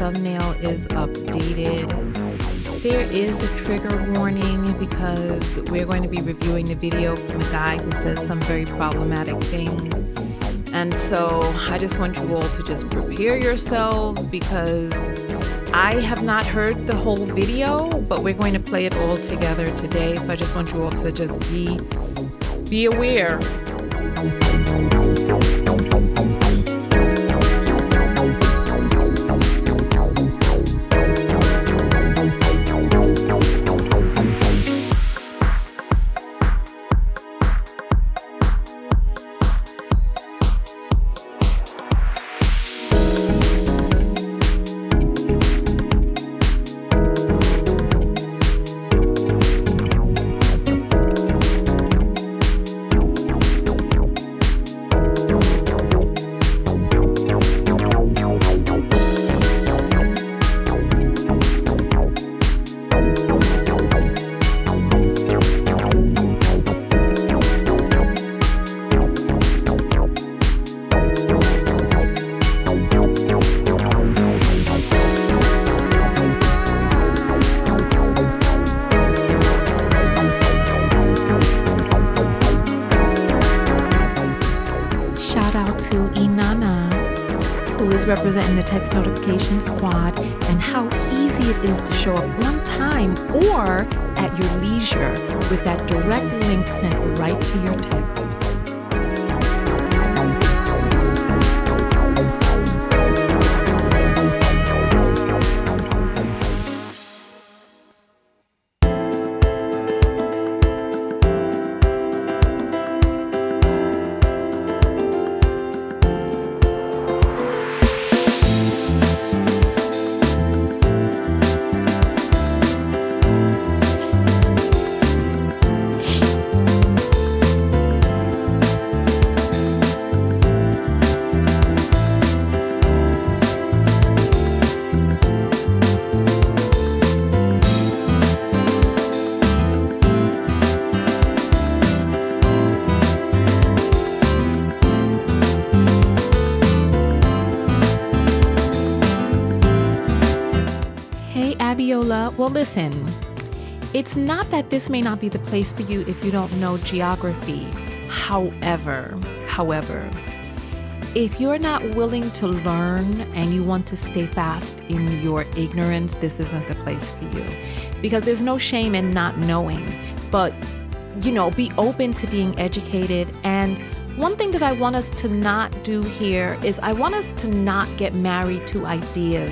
thumbnail is updated. There is a trigger warning because we're going to be reviewing the video from a guy who says some very problematic things. And so I just want you all to just prepare yourselves because I have not heard the whole video, but we're going to play it all together today. So I just want you all to just be aware. Representing the text notification squad and how easy it is to show up on time or at your leisure with that direct link sent right to your text. Bula. Well, listen, it's not that this may not be the place for you if you don't know geography. However, if you're not willing to learn and you want to stay fast in your ignorance, this isn't the place for you. Because there's no shame in not knowing, but, be open to being educated. And one thing that I want us to not do here is I want us to not get married to ideas.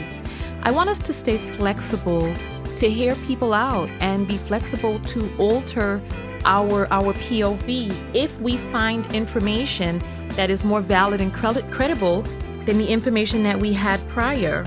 I want us to stay flexible, to hear people out and be flexible to alter our POV if we find information that is more valid and credible than the information that we had prior.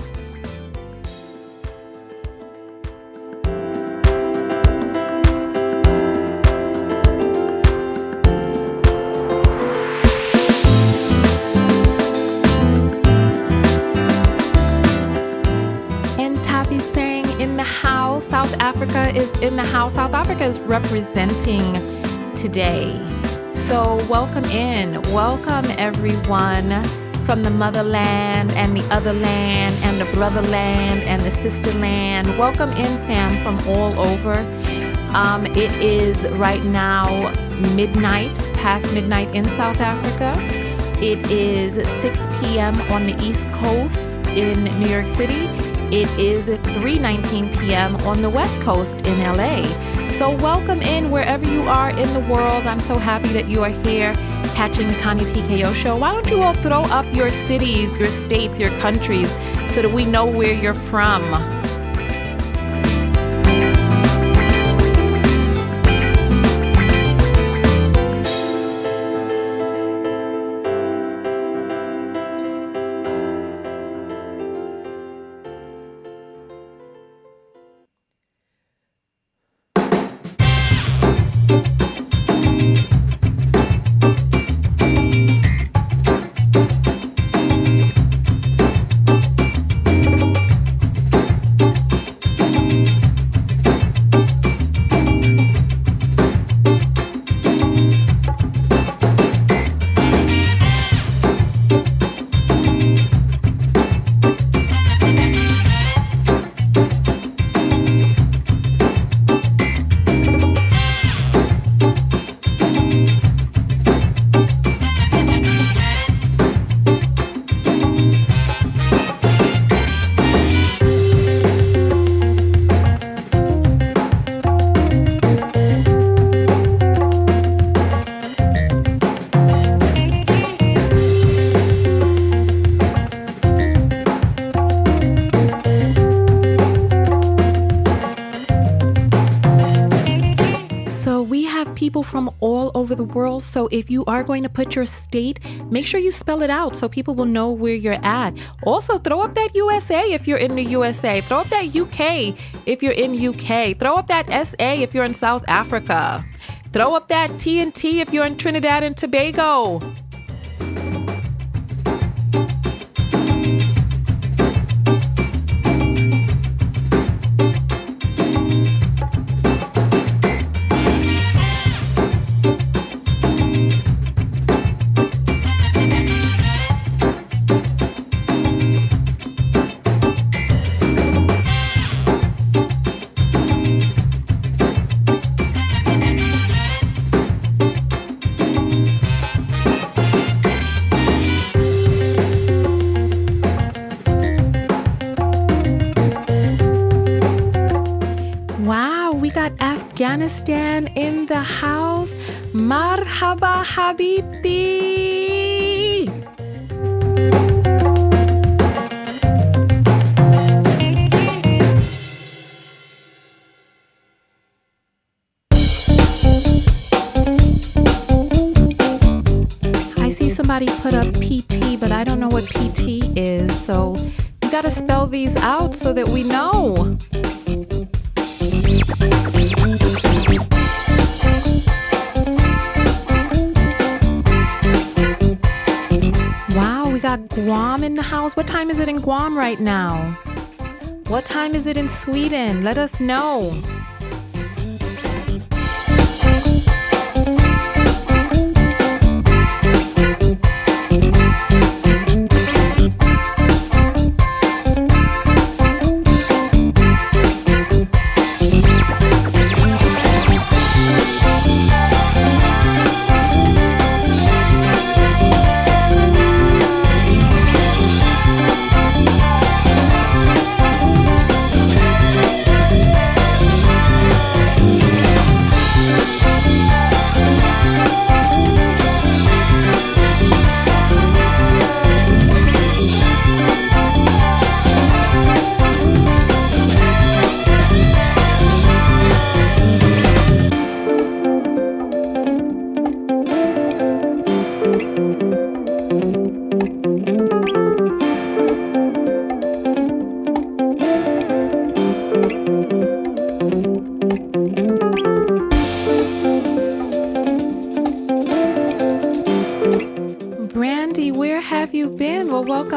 South Africa is in the house. South Africa is representing today. So welcome in. Welcome everyone from the motherland and the other land and the brotherland and the sisterland. Welcome in, fam, from all over. It is right now past midnight in South Africa. It is 6 p.m. on the East Coast in New York City. It is 3:19 p.m. on the West Coast in LA. So welcome in wherever you are in the world. I'm so happy that you are here catching the Tanya TKO show. Why don't you all throw up your cities, your states, your countries so that we know where you're from? People from all over the world. So if you are going to put your state, make sure you spell it out so people will know where you're at. Also, throw up that USA if you're in the USA. Throw up that UK if you're in UK. Throw up that SA if you're in South Africa. Throw up that TNT if you're in Trinidad and Tobago. Afghanistan in the house. Marhaba Habibti. I see somebody put up PT, but I don't know what PT is. So you got to spell these out so that we know. Wow, we got Guam in the house. What time is it in Guam right now? What time is it in Sweden? Let us know.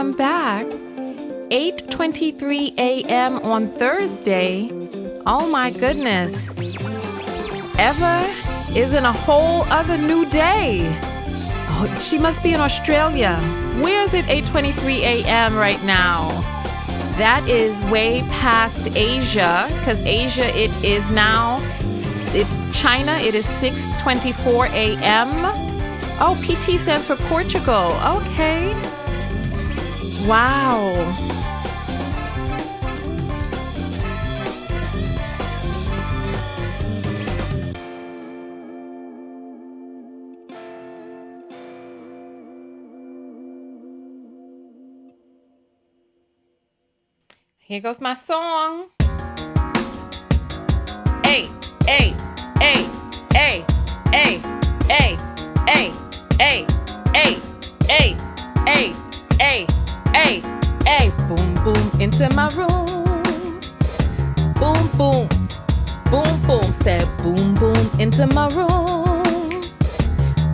welcome back. 8:23 a.m. on Thursday. Oh my goodness. Eva is in a whole other new day. Oh, she must be in Australia. Where is it 8:23 a.m. right now? That is way past Asia, because Asia it is now, China it is 6:24 a.m. Oh, PT stands for Portugal. Okay. Wow. Here goes my song. Hey, hey, hey, hey, hey, hey, hey, hey, hey, hey, hey, hey, hey, hey. Boom, boom, into my room. Boom, boom, boom, boom. Said boom, boom, into my room.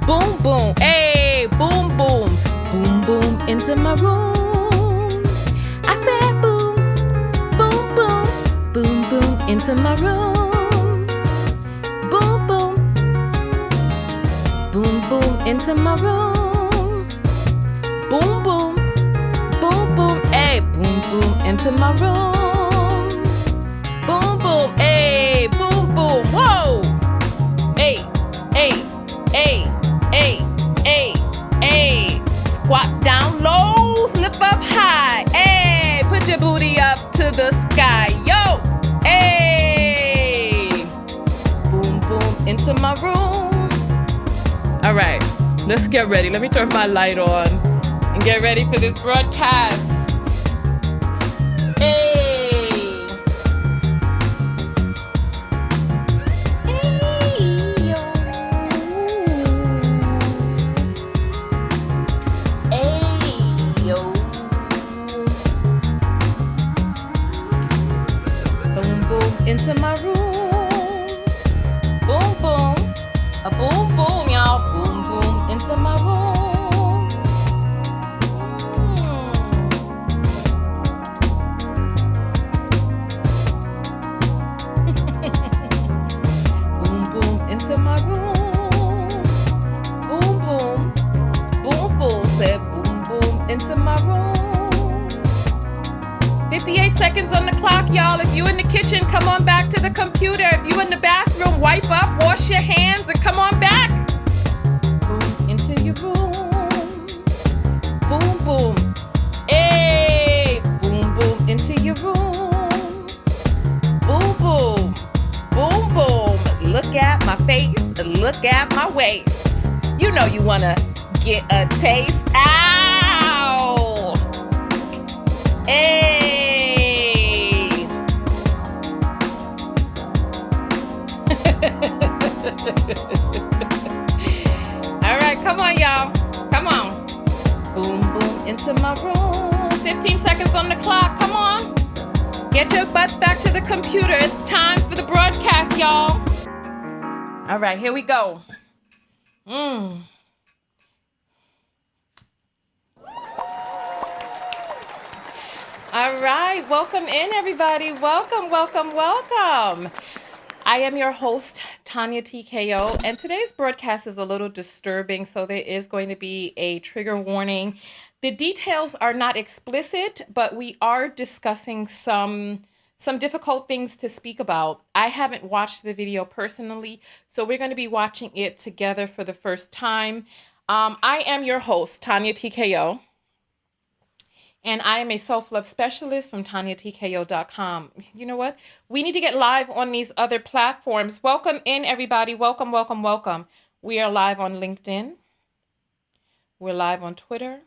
Boom, boom, hey, boom, boom, boom, boom, into my room. I said boom, boom, boom, boom, boom, into my room. Boom, boom, boom, boom, into my room. Boom, boom, boom, boom, hey, boom, boom, into my room. Boom, boom, hey, boom, boom, whoa. Hey, hey, hey, hey, hey, hey. Squat down low, slip up high. Hey, put your booty up to the sky. Yo, hey. Boom, boom, into my room. All right, let's get ready. Let me turn my light on and get ready for this broadcast. Hey. Into my room. Boom, boom. A boom, boom, y'all. Boom, boom. Into my room. Boom, boom. Into my room. Boom, boom. Boom, boom. Said boom, boom. Into my room. 58 seconds on the clock, y'all. If you in the kitchen, come on back to the computer. If you in the bathroom, wipe up, wash your hands, and come on back. Boom, into your room. Boom, boom. Hey, boom, boom, into your room. Boom, boom. Boom, boom. Look at my face, look at my waist. You know you wanna get a taste. Ow! Hey. All right, come on, y'all. Come on. Boom, boom, into my room. 15 seconds on the clock. Come on. Get your butts back to the computer. It's time for the broadcast, y'all. All right, here we go. All right, welcome in, everybody. Welcome, welcome, welcome. I am your host, Tanya TKO, and today's broadcast is a little disturbing, so there is going to be a trigger warning. The details are not explicit, but we are discussing some difficult things to speak about. I haven't watched the video personally, so we're going to be watching it together for the first time. I am your host, Tanya TKO. And I am a self-love specialist from TanyaTKO.com. You know what? We need to get live on these other platforms. Welcome in, everybody. Welcome, welcome, welcome. We are live on LinkedIn. We're live on Twitter.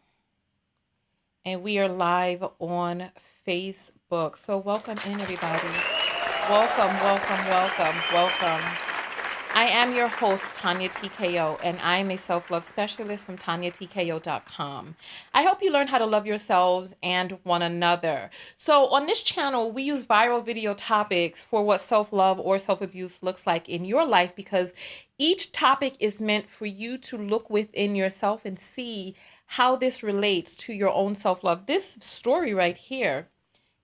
And we are live on Facebook. So welcome in, everybody. Welcome, welcome, welcome, welcome. I am your host, Tanya TKO, and I am a self-love specialist from TanyaTKO.com. I hope you learn how to love yourselves and one another. So on this channel, we use viral video topics for what self-love or self-abuse looks like in your life, because each topic is meant for you to look within yourself and see how this relates to your own self-love. This story right here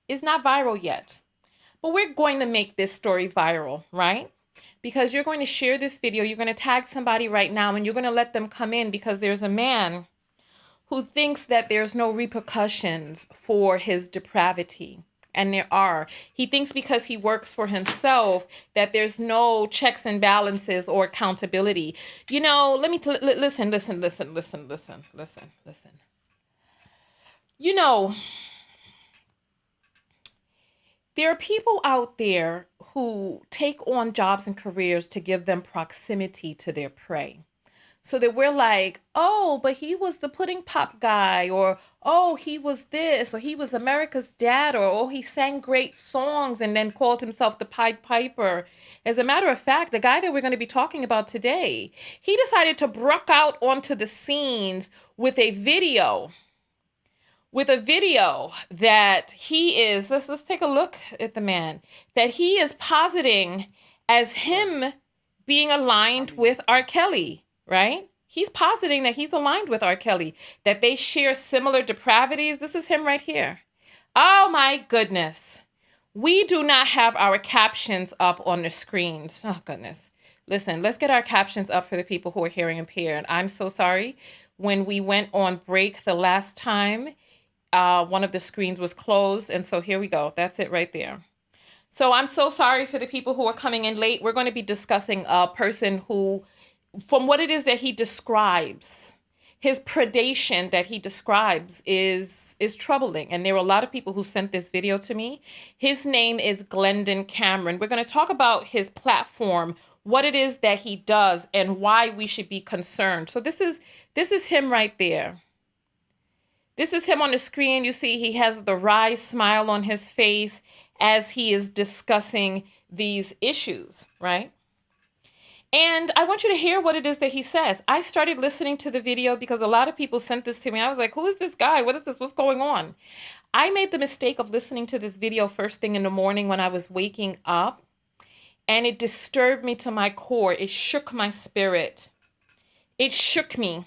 is not viral yet, but we're going to make this story viral, right? Because you're going to share this video, you're going to tag somebody right now, and you're going to let them come in, because there's a man who thinks that there's no repercussions for his depravity. And there are. He thinks because he works for himself that there's no checks and balances or accountability. You know, let me listen. You know, there are people out there who take on jobs and careers to give them proximity to their prey. So that we're like, oh, but he was the pudding pop guy, or oh, he was this, or he was America's dad, or oh, he sang great songs and then called himself the Pied Piper. As a matter of fact, the guy that we're going to be talking about today, he decided to brook out onto the scenes with a video that he is, let's take a look at the man, that he is positing as him being aligned with R. Kelly, right? He's positing that he's aligned with R. Kelly, that they share similar depravities. This is him right here. Oh my goodness. We do not have our captions up on the screens. Oh goodness. Listen, let's get our captions up for the people who are hearing impaired. I'm so sorry. When we went on break the last time, one of the screens was closed. And so here we go. That's it right there. So I'm so sorry for the people who are coming in late. We're going to be discussing a person who, from what it is that he describes, his predation that he describes is troubling. And there are a lot of people who sent this video to me. His name is Glendon Cameron. We're going to talk about his platform, what it is that he does, and why we should be concerned. So this is him right there. This is him on the screen. You see he has the wry smile on his face as he is discussing these issues, right? And I want you to hear what it is that he says. I started listening to the video because a lot of people sent this to me. I was like, who is this guy? What is this? What's going on? I made the mistake of listening to this video first thing in the morning when I was waking up, and it disturbed me to my core. It shook my spirit. It shook me.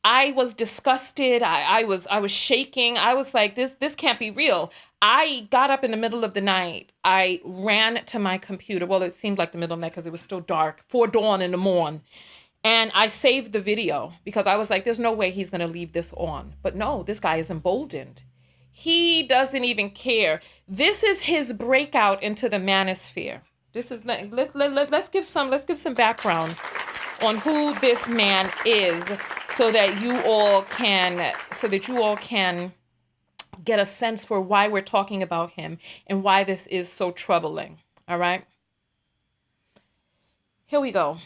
I was disgusted. I was shaking. I was like, this can't be real. I got up in the middle of the night. I ran to my computer. Well, it seemed like the middle of the night because it was still dark, 4 dawn in the morning. And I saved the video because I was like, there's no way he's going to leave this on. But no, this guy is emboldened. He doesn't even care. This is his breakout into the manosphere. This is, let's give some background on who this man is, so that you all can get a sense for why we're talking about him and why this is so troubling. All right. Here we go.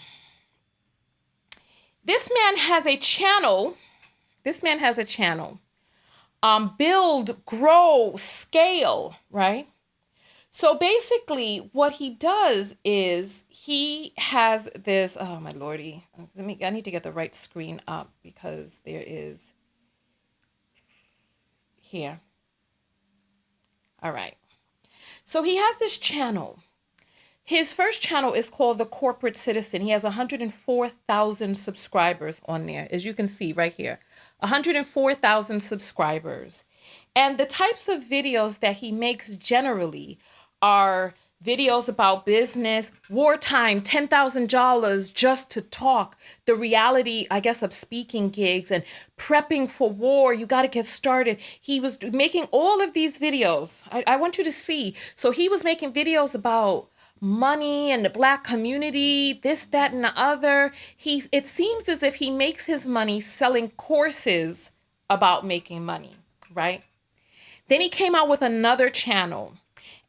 This man has a channel. Build, grow, scale, right? So basically what he does is he has this, oh my Lordy, I need to get the right screen up because there is here. All right. So he has this channel. His first channel is called The Corporate Citizen. He has 104,000 subscribers on there, as you can see right here. 104,000 subscribers. And the types of videos that he makes generally are videos about business, wartime, $10,000 just to talk, the reality, I guess, of speaking gigs and prepping for war. You got to get started. He was making all of these videos. I want you to see. So he was making videos about money and the Black community, this, that, and the other. It seems as if he makes his money selling courses about making money, right? Then he came out with another channel.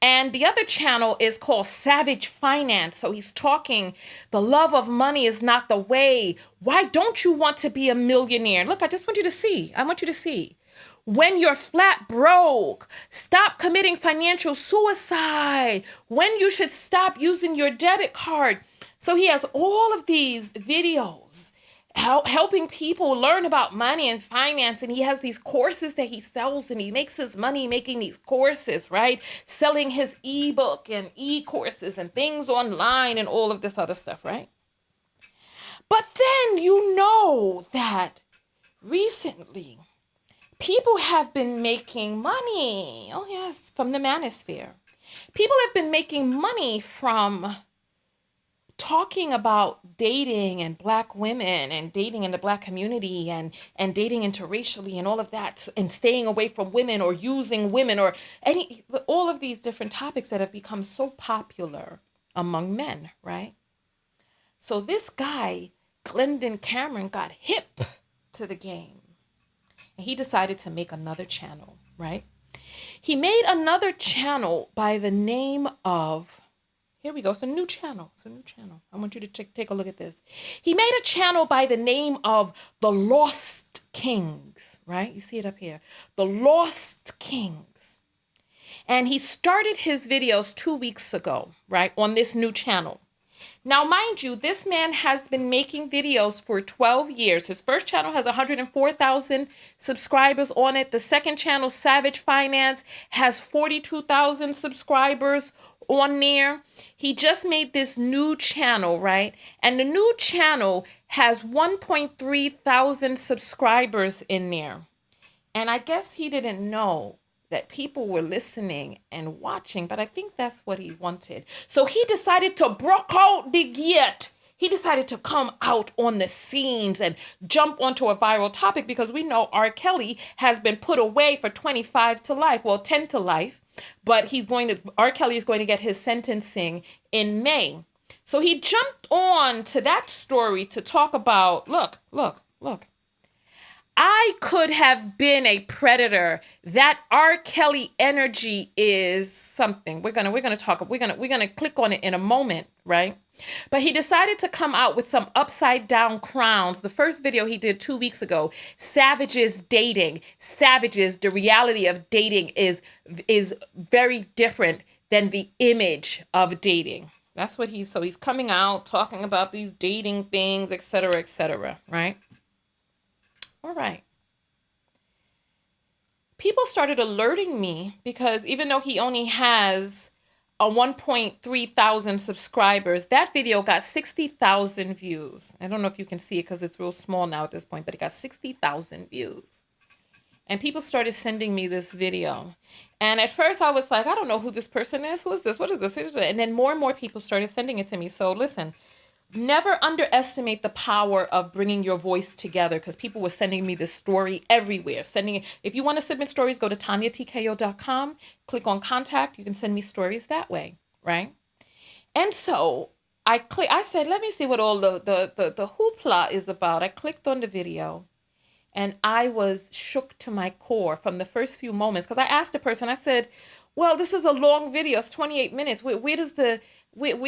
And the other channel is called Savage Finance. So he's talking, the love of money is not the way. Why don't you want to be a millionaire? Look, I just want you to see. I want you to see. When you're flat broke, stop committing financial suicide. When you should stop using your debit card. So he has all of these videos helping people learn about money and finance. And he has these courses that he sells, and he makes his money making these courses, right? Selling his ebook and e-courses and things online and all of this other stuff, right? But then you know that recently people have been making money. Oh yes, from the manosphere. People have been making money from talking about dating and Black women and dating in the Black community and dating interracially and all of that, and staying away from women or using women or all of these different topics that have become so popular among men, right? So this guy, Glendon Cameron, got hip to the game, and he decided to make another channel, right? He made another channel by the name of, here we go. It's a new channel. It's a new channel. I want you to take a look at this. He made a channel by the name of The Lost Kings, right? You see it up here. The Lost Kings. And he started his videos 2 weeks ago, right? On this new channel. Now, mind you, this man has been making videos for 12 years. His first channel has 104,000 subscribers on it. The second channel, Savage Finance, has 42,000 subscribers on there. He just made this new channel, right? And the new channel has 1.3 thousand subscribers in there. And I guess he didn't know that people were listening and watching, but I think that's what he wanted. So he decided to broke out the gate. He decided to come out on the scenes and jump onto a viral topic, because we know R. Kelly has been put away for 25 to life, well, 10 to life, but R. Kelly is going to get his sentencing in May. So he jumped on to that story to talk about, look. I could have been a predator. That R. Kelly energy is something. We're gonna click on it in a moment, right? But he decided to come out with some upside down crowns. The first video he did 2 weeks ago, Savages Dating. Savages, the reality of dating is very different than the image of dating. That's what he's coming out talking about these dating things, et cetera, right? All right. People started alerting me, because even though he only has a 1.3 thousand subscribers, that video got 60,000 views. I don't know if you can see it because it's real small now at this point, but it got 60,000 views. And people started sending me this video. And at first I was like, I don't know who this person is. Who is this? What is this? And then more and more people started sending it to me. So listen, never underestimate the power of bringing your voice together, because people were sending me this story everywhere. If you want to submit stories, go to TanyaTKO.com, click on contact. You can send me stories that way, right? And so I said, let me see what all the hoopla is about. I clicked on the video, and I was shook to my core from the first few moments, because I asked the person, I said, well, this is a long video. It's 28 minutes. Where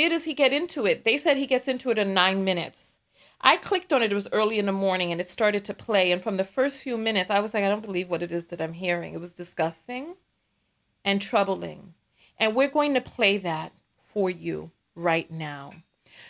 does he get into it? They said he gets into it in 9 minutes. I clicked on it. It was early in the morning, and it started to play. And from the first few minutes, I was like, I don't believe what it is that I'm hearing. It was disgusting and troubling. And we're going to play that for you right now.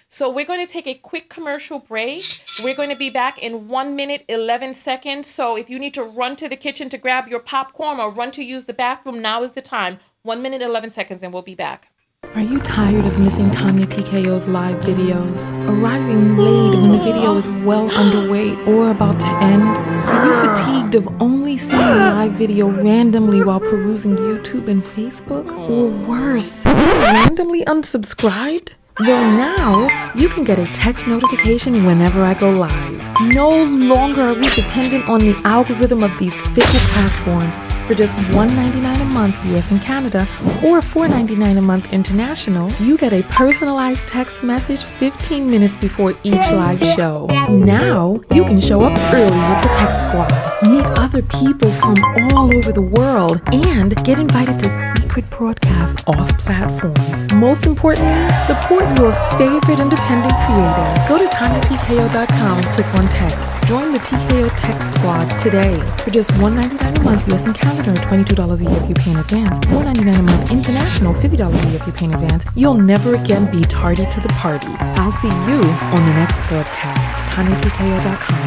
So we're going to take a quick commercial break. We're going to be back in 1 minute, 11 seconds. So if you need to run to the kitchen to grab your popcorn or run to use the bathroom, now is the time. 1 minute, 11 seconds, and we'll be back. Are you tired of missing Tanya TKO's live videos? Arriving late when the video is well underway or about to end? Are you fatigued of only seeing a live video randomly while perusing YouTube and Facebook? Or worse, randomly unsubscribed? Well, now you can get a text notification whenever I go live. No longer are we dependent on the algorithm of these fickle platforms. For just $1.99 a month US and Canada, or $4.99 a month international, you get a personalized text message 15 minutes before each live show. Now you can show up early with the Tech Squad, meet other people from all over the world, and get invited to secret broadcasts off-platform. Most importantly, support your favorite independent creator. Go to TanyaTKO.com and click on text. Join the TKO Tech Squad today for just $1.99 a month US and Canada, $22 a year if you pay in advance, $4.99 a month international, $50 a year if you pay in advance. You'll never again be tardy to the party. I'll see you on the next broadcast. TinyTKO.com/.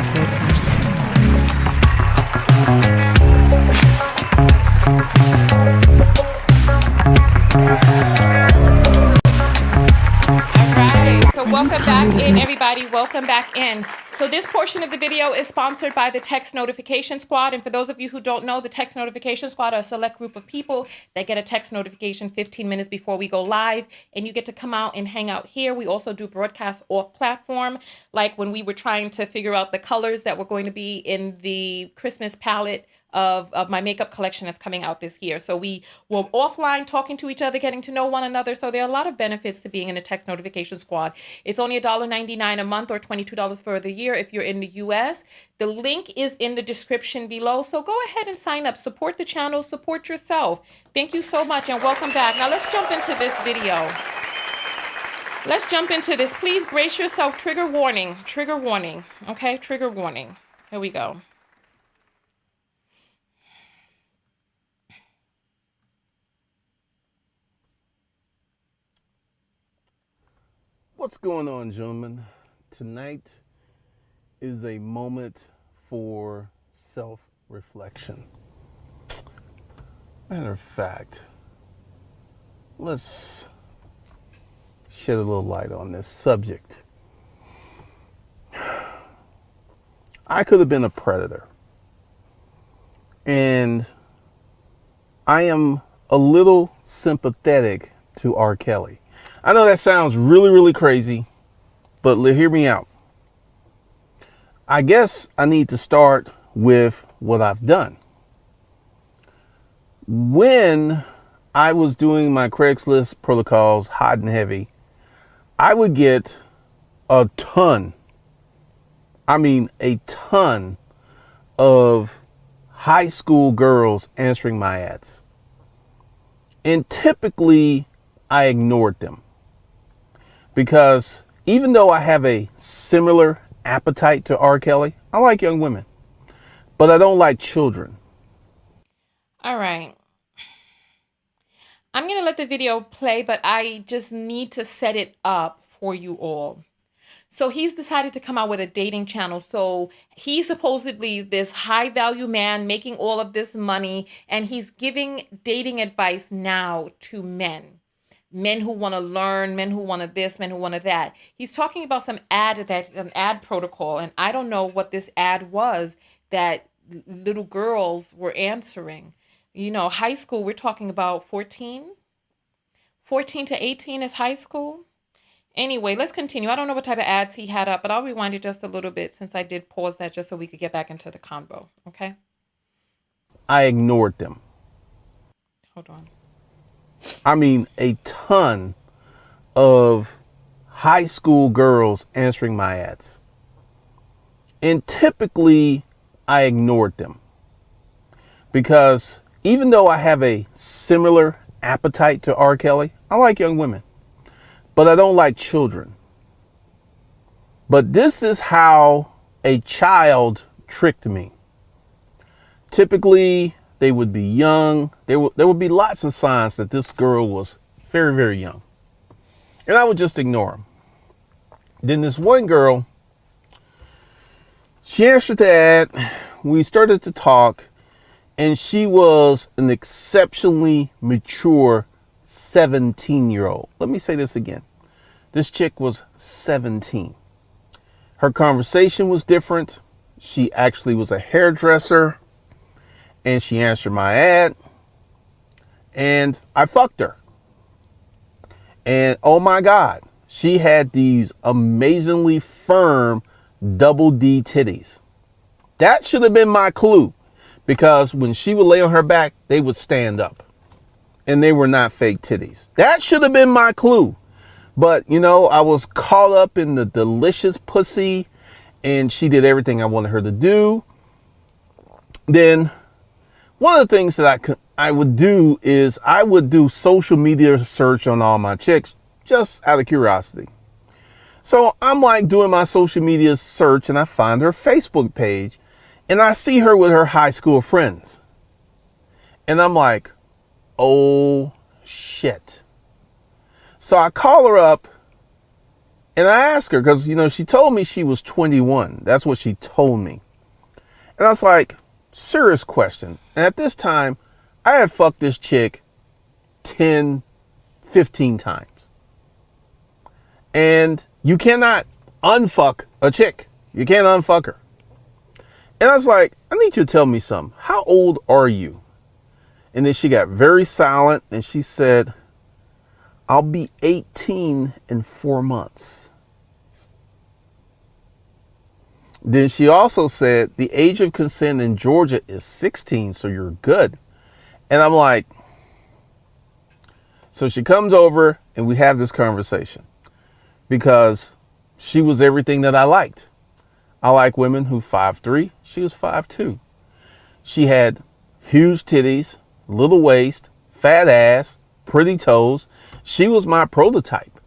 So welcome back in, everybody. Welcome back in. So this portion of the video is sponsored by the Text Notification Squad. And for those of you who don't know, the Text Notification Squad are a select group of people that get a text notification 15 minutes before we go live. And you get to come out and hang out here. We also do broadcasts off platform, like when we were trying to figure out the colors that were going to be in the Christmas palette of my makeup collection that's coming out this year. So we were offline talking to each other, getting to know one another. So there are a lot of benefits to being in the Text Notification Squad. It's only $1.99 a month or $22 for the year if you're in the US. The link is in the description below. So go ahead and sign up. Support the channel. Support yourself. Thank you so much and welcome back. Now let's jump into this video. Let's jump into this. Please brace yourself. Trigger warning. Trigger warning. Okay, trigger warning. Here we go. What's going on, gentlemen? Tonight is a moment for self-reflection. Matter of fact, let's shed a little light on this subject. I could have been a predator, and I am a little sympathetic to R. Kelly. I know that sounds really, really crazy, but hear me out. I guess I need to start with what I've done. When I was doing my Craigslist protocols, hot and heavy, I would get a ton of high school girls answering my ads. And typically, I ignored them. Because even though I have a similar appetite to R. Kelly, I like young women, but I don't like children. All right. I'm going to let the video play, but I just need to set it up for you all. So he's decided to come out with a dating channel. So he's supposedly this high value man making all of this money, and he's giving dating advice now to men. Men who want to learn, men who want to this, men who want to that. He's talking about an ad protocol, and I don't know what this ad was that little girls were answering. You know, high school, we're talking about 14 to 18 is high school. Anyway, let's continue. I don't know what type of ads he had up, but I'll rewind it just a little bit since I did pause that just so we could get back into the convo. Okay. I ignored them. Hold on. I mean, a ton of high school girls answering my ads. And typically, I ignored them. Because even though I have a similar appetite to R. Kelly, I like young women, but I don't like children. But this is how a child tricked me. Typically, they would be young. There would be lots of signs that this girl was very, very young. And I would just ignore them. Then this one girl, she answered the ad. We started to talk, and she was an exceptionally mature 17-year-old. Let me say this again. This chick was 17. Her conversation was different. She actually was a hairdresser. And she answered my ad, and I fucked her. And oh my God, she had these amazingly firm double D titties. That should have been my clue, because when she would lay on her back, they would stand up, and they were not fake titties. That should have been my clue. But, you know, I was caught up in the delicious pussy, and she did everything I wanted her to do. Then one of the things that I would do is I would do social media search on all my chicks just out of curiosity. So I'm like doing my social media search and I find her Facebook page and I see her with her high school friends. And I'm like, oh shit. So I call her up and I ask her, because, she told me she was 21. That's what she told me. And I was like, serious question. And at this time, I had fucked this chick 10, 15 times. And you cannot unfuck a chick. You can't unfuck her. And I was like, I need you to tell me something. How old are you? And then she got very silent and she said, I'll be 18 in 4 months. Then she also said the age of consent in Georgia is 16, so you're good. And I'm like, so she comes over and we have this conversation because she was everything that I liked. I like women who 5'3", she was 5'2". She had huge titties, little waist, fat ass, pretty toes. She was my prototype,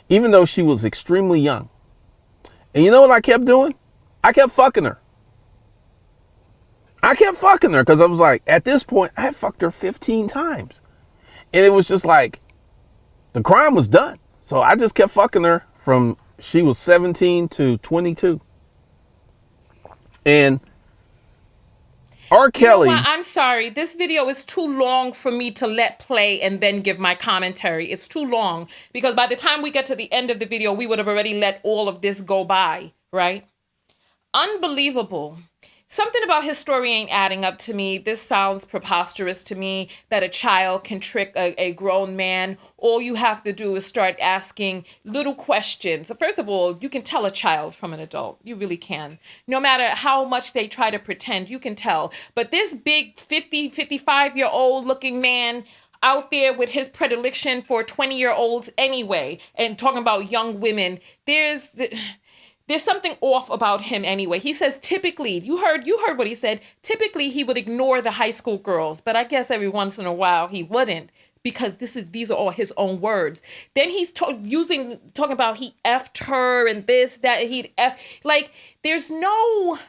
even though she was extremely young. And you know what I kept doing? I kept fucking her. I kept fucking her because I was like, at this point, I had fucked her 15 times. And it was just like, the crime was done. So I just kept fucking her from she was 17 to 22. And R. Kelly. You know what? I'm sorry. This video is too long for me to let play and then give my commentary. It's too long because by the time we get to the end of the video, we would have already let all of this go by, right? Unbelievable. Something about his story ain't adding up to me. This sounds preposterous to me that a child can trick a grown man. All you have to do is start asking little questions. So first of all, you can tell a child from an adult. You really can. No matter how much they try to pretend, you can tell. But this big 50, 55-year-old looking man out there with his predilection for 20-year-olds anyway, and talking about young women, there's something off about him anyway. He says typically, you heard what he said. Typically, he would ignore the high school girls, but I guess every once in a while he wouldn't because these are all his own words. Then he's talking about he effed her and this, that, he'd F. Like, there's no...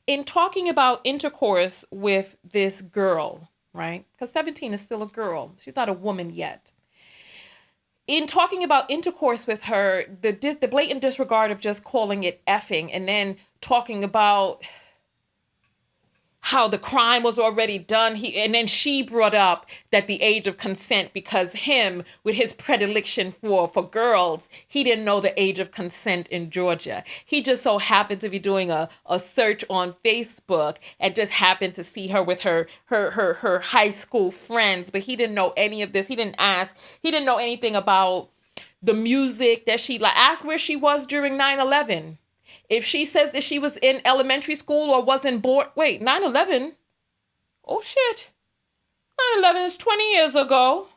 In talking about intercourse with this girl, right? Because 17 is still a girl. She's not a woman yet. In talking about intercourse with her, the blatant disregard of just calling it effing and then talking about how the crime was already done. And then she brought up that the age of consent, because him, with his predilection for girls, he didn't know the age of consent in Georgia. He just so happened to be doing a search on Facebook and just happened to see her with her high school friends, but he didn't know any of this. He didn't ask. He didn't know anything about the music that she like. Ask where she was during 9/11. If she says that she was in elementary school or wasn't born, wait, 9/11? Oh shit. 9/11 is 20 years ago.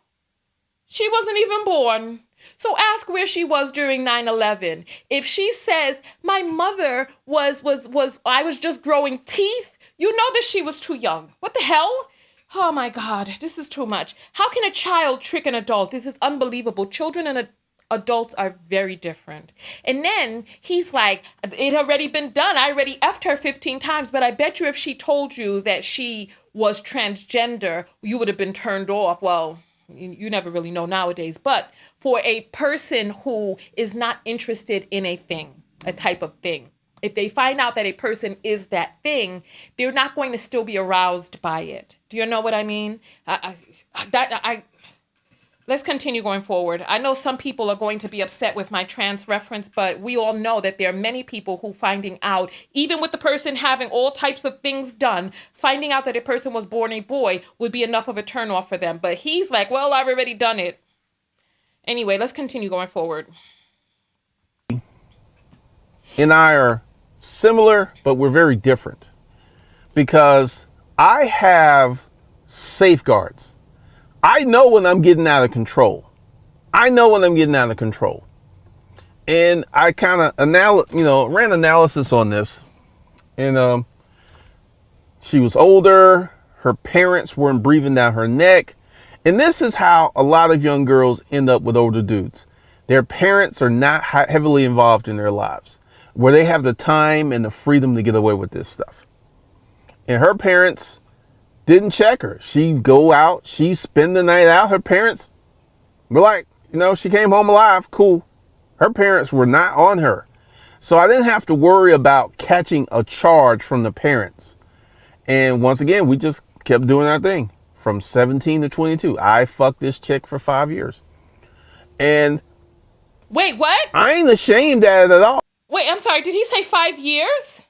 She wasn't even born. So ask where she was during 9/11. If she says, my mother I was just growing teeth, you know that she was too young. What the hell? Oh my God, this is too much. How can a child trick an adult? This is unbelievable. Children and adults are very different. And then he's like, it already been done. I already effed her 15 times, but I bet you if she told you that she was transgender, you would have been turned off. Well, you never really know nowadays. But for a person who is not interested in a thing, a type of thing, if they find out that a person is that thing, they're not going to still be aroused by it. Do you know what I mean? Let's continue going forward. I know some people are going to be upset with my trans reference, but we all know that there are many people who finding out, even with the person having all types of things done, finding out that a person was born a boy would be enough of a turnoff for them. But he's like, well, I've already done it. Anyway, let's continue going forward. And I are similar, but we're very different because I have safeguards. I know when I'm getting out of control. I know when I'm getting out of control. And I kind of ran analysis on this. And she was older. Her parents weren't breathing down her neck. And this is how a lot of young girls end up with older dudes. Their parents are not heavily involved in their lives, where they have the time and the freedom to get away with this stuff. And her parents didn't check her. She'd go out, she'd spend the night out. Her parents were like, she came home alive, cool. Her parents were not on her. So I didn't have to worry about catching a charge from the parents. And once again, we just kept doing our thing. From 17 to 22, I fucked this chick for 5 years. And wait, what? I ain't ashamed at it at all. Wait, I'm sorry. Did he say 5 years?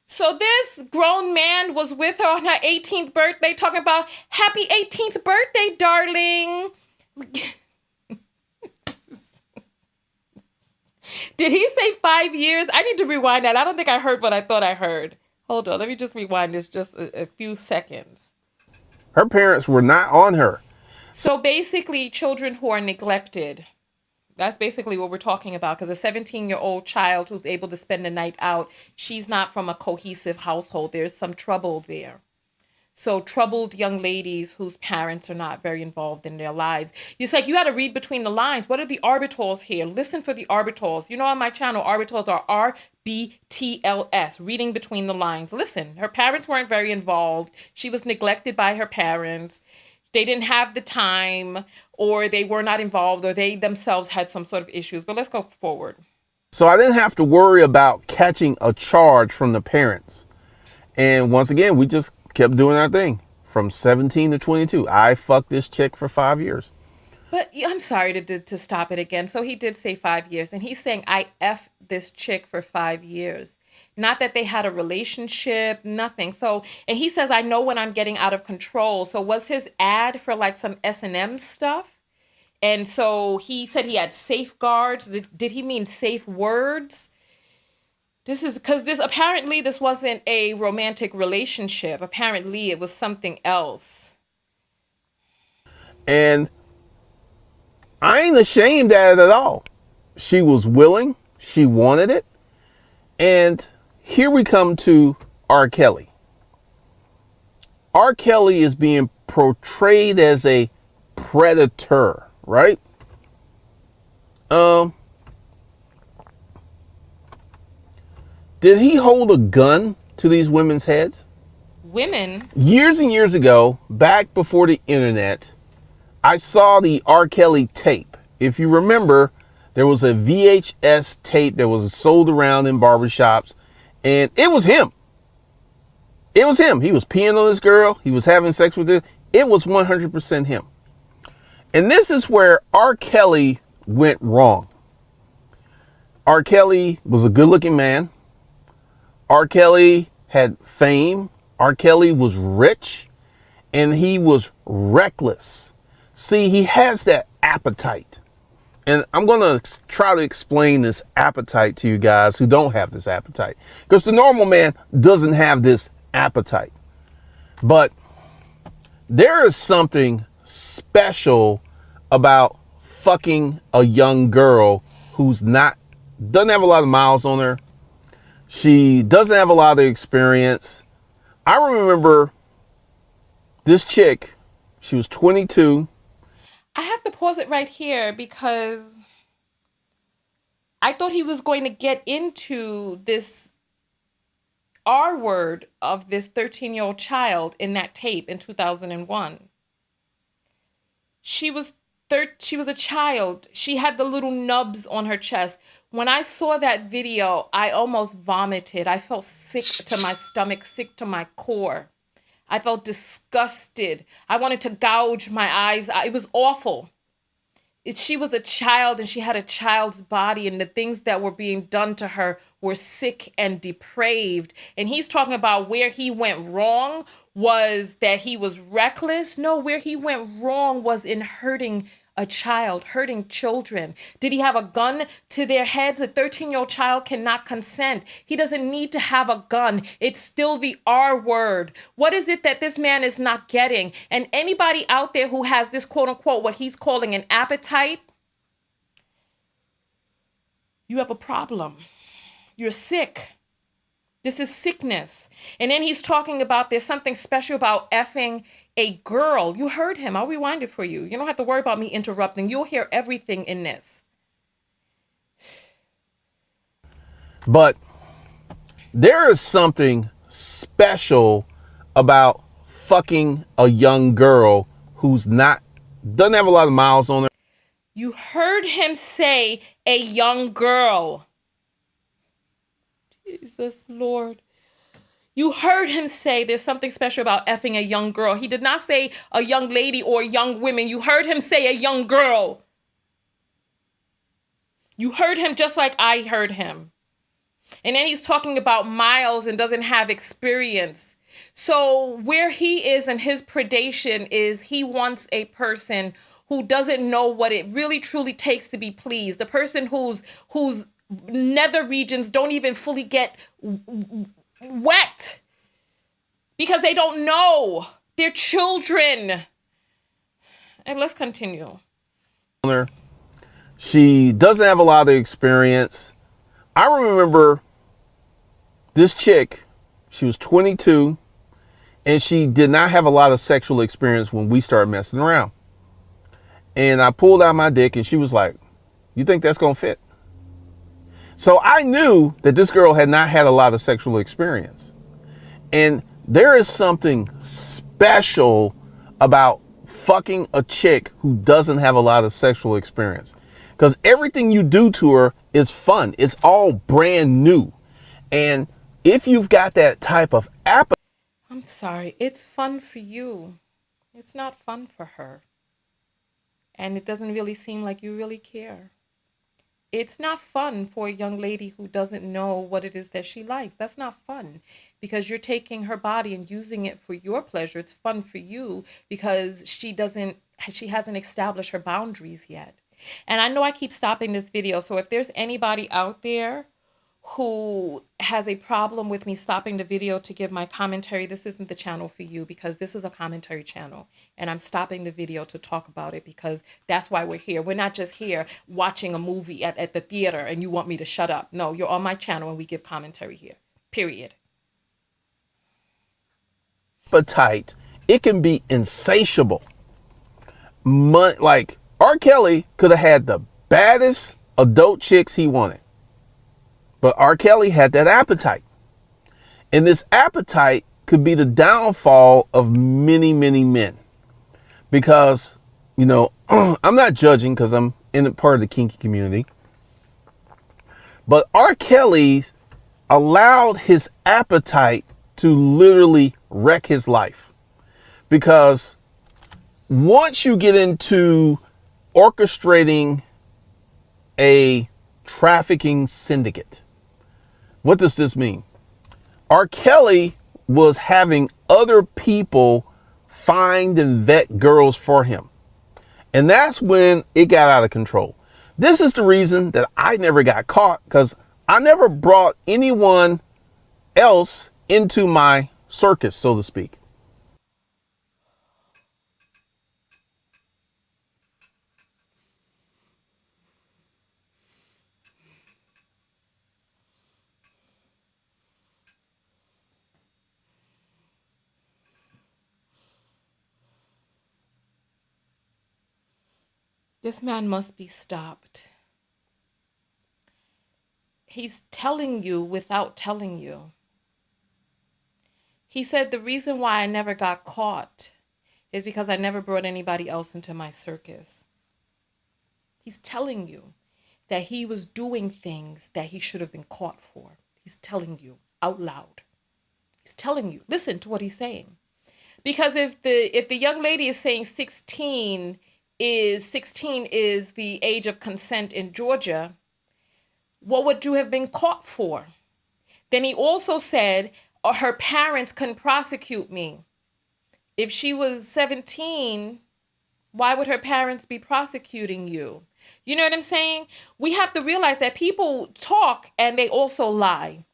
So this grown man was with her on her 18th birthday talking about happy 18th birthday, darling. Did he say 5 years? I need to rewind that. I don't think I heard what I thought I heard. Hold on. Let me just rewind this just a few seconds. Her parents were not on her. So basically, children who are neglected. That's basically what we're talking about. Because a 17-year-old child who's able to spend the night out, she's not from a cohesive household. There's some trouble there. So troubled young ladies whose parents are not very involved in their lives. It's like you got to read between the lines. What are the arbiters here? Listen for the arbiters. On my channel, arbiters are RBTLS, reading between the lines. Listen, her parents weren't very involved. She was neglected by her parents. They didn't have the time, or they were not involved, or they themselves had some sort of issues. But let's go forward. So I didn't have to worry about catching a charge from the parents. And once again, we just kept doing our thing. From 17 to 22, I fucked this chick for 5 years. But I'm sorry to stop it again. So he did say 5 years, and he's saying I F this chick for 5 years. Not that they had a relationship, nothing. So, and he says, I know when I'm getting out of control. So was his ad for like some S&M stuff? And so he said he had safeguards. Did he mean safe words? This is because apparently this wasn't a romantic relationship. Apparently it was something else. And I ain't ashamed at it at all. She was willing. She wanted it. And here we come to R. Kelly. R. Kelly is being portrayed as a predator, right? Did he hold a gun to these women's heads? Women? Years and years ago, back before the internet, I saw the R. Kelly tape. If you remember, there was a VHS tape that was sold around in barbershops, and it was him. It was him. He was peeing on this girl. He was having sex with her. It was 100% him. And this is where R. Kelly went wrong. R. Kelly was a good-looking man. R. Kelly had fame. R. Kelly was rich, and he was reckless. See, he has that appetite. And I'm going to try to explain this appetite to you guys who don't have this appetite. Because the normal man doesn't have this appetite. But there is something special about fucking a young girl who's doesn't have a lot of miles on her. She doesn't have a lot of experience. I remember this chick, she was 22. I have to pause it right here because I thought he was going to get into this R word of this 13-year-old child in that tape in 2001. She was a child. She had the little nubs on her chest. When I saw that video, I almost vomited. I felt sick to my stomach, sick to my core. I felt disgusted. I wanted to gouge my eyes. It was awful. She was a child and she had a child's body, and the things that were being done to her were sick and depraved. And he's talking about where he went wrong was that he was reckless. No, where he went wrong was in hurting a child, hurting children. Did he have a gun to their heads? A 13-year-old child cannot consent. He doesn't need to have a gun. It's still the R word. What is it that this man is not getting? And anybody out there who has this quote unquote, what he's calling an appetite, you have a problem. You're sick. This is sickness. And then he's talking about there's something special about effing a girl. You heard him. I'll rewind it for you. You don't have to worry about me interrupting. You'll hear everything in this. But there is something special about fucking a young girl who's doesn't have a lot of miles on her. You heard him say a young girl. Jesus Lord. You heard him say there's something special about effing a young girl. He did not say a young lady or young women. You heard him say a young girl. You heard him just like I heard him. And then he's talking about miles and doesn't have experience. So where he is in his predation is he wants a person who doesn't know what it really truly takes to be pleased. The person whose nether regions don't even fully get wet because they don't know. They're children. And let's continue. She doesn't have a lot of experience. I remember this chick, she was 22, and she did not have a lot of sexual experience when we started messing around. And I pulled out my dick, and she was like, "You think that's going to fit?" So I knew that this girl had not had a lot of sexual experience. And there is something special about fucking a chick who doesn't have a lot of sexual experience. Because everything you do to her is fun. It's all brand new. And if you've got that type of appetite. I'm sorry. It's fun for you. It's not fun for her. And it doesn't really seem like you really care. It's not fun for a young lady who doesn't know what it is that she likes. That's not fun because you're taking her body and using it for your pleasure. It's fun for you because she hasn't established her boundaries yet. And I know I keep stopping this video. So if there's anybody out there who has a problem with me stopping the video to give my commentary, this isn't the channel for you because this is a commentary channel and I'm stopping the video to talk about it because that's why we're here. We're not just here watching a movie at the theater and you want me to shut up. No, you're on my channel and we give commentary here, period. Appetite, it can be insatiable. Like R. Kelly could have had the baddest adult chicks he wanted. But R. Kelly had that appetite. And this appetite could be the downfall of many, many men. Because, I'm not judging because I'm in part of the kinky community. But R. Kelly allowed his appetite to literally wreck his life. Because once you get into orchestrating a trafficking syndicate, what does this mean? R. Kelly was having other people find and vet girls for him. And that's when it got out of control. This is the reason that I never got caught because I never brought anyone else into my circus, so to speak. This man must be stopped. He's telling you without telling you. He said the reason why I never got caught is because I never brought anybody else into my circus. He's telling you that he was doing things that he should have been caught for. He's telling you out loud. He's telling you. Listen to what he's saying. Because if the young lady is saying 16 is the age of consent in Georgia, what would you have been caught for? Then he also said her parents couldn't prosecute me. If she was 17, why would her parents be prosecuting you? You know what I'm saying? We have to realize that people talk and they also lie.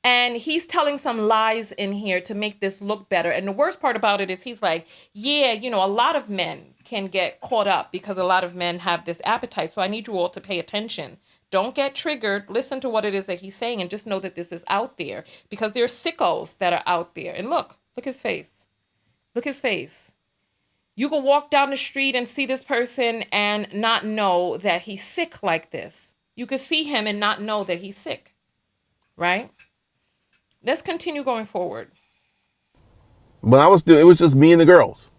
And he's telling some lies in here to make this look better. And the worst part about it is he's like, yeah, a lot of men can get caught up because a lot of men have this appetite. So I need you all to pay attention Don't get triggered. Listen to what it is that he's saying and just know that this is out there because there are sickos that are out there. And look his face. Look his face. You can walk down the street and see this person and not know that he's sick like this. You could see him and not know that he's sick, right? Let's continue going forward. When I was doing, it was just me and the girls.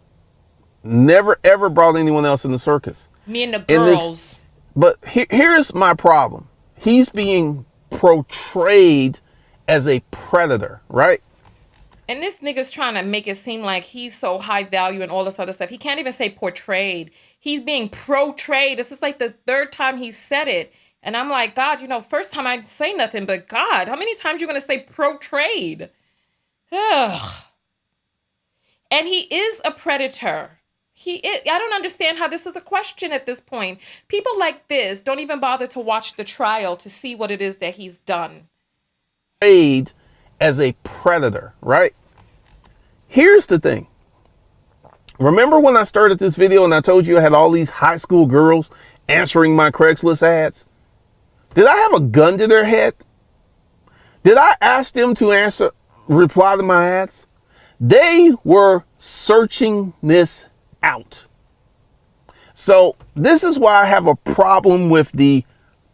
Never, ever brought anyone else in the circus. Me and the girls. But here's my problem. He's being portrayed as a predator, right? And this nigga's trying to make it seem like he's so high value and all this other stuff. He can't even say portrayed. He's being portrayed. This is like the third time he said it. And I'm like, God, first time I say nothing, but God, how many times you going to say portrayed? Ugh. And he is a predator. He is. I don't understand how this is a question at this point. People like this don't even bother to watch the trial to see what it is that he's done. As a predator, right? Here's the thing. Remember when I started this video and I told you I had all these high school girls answering my Craigslist ads? Did I have a gun to their head? Did I ask them to reply to my ads? They were searching this out. So this is why I have a problem with the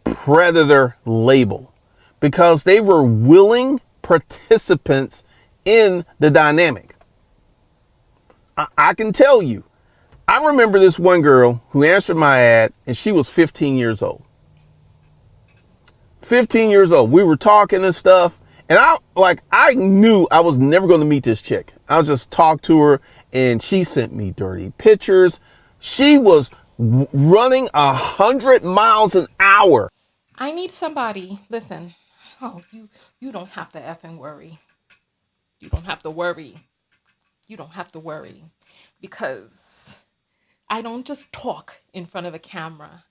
predator label, because they were willing participants in the dynamic. I can tell you, I remember this one girl who answered my ad and she was 15 years old. 15 years old. We were talking and stuff. And I knew I was never going to meet this chick. I just talked to her and she sent me dirty pictures. She was running 100 miles an hour. I need somebody. Listen. Oh, you don't have to effing worry. You don't have to worry. You don't have to worry. Because I don't just talk in front of a camera.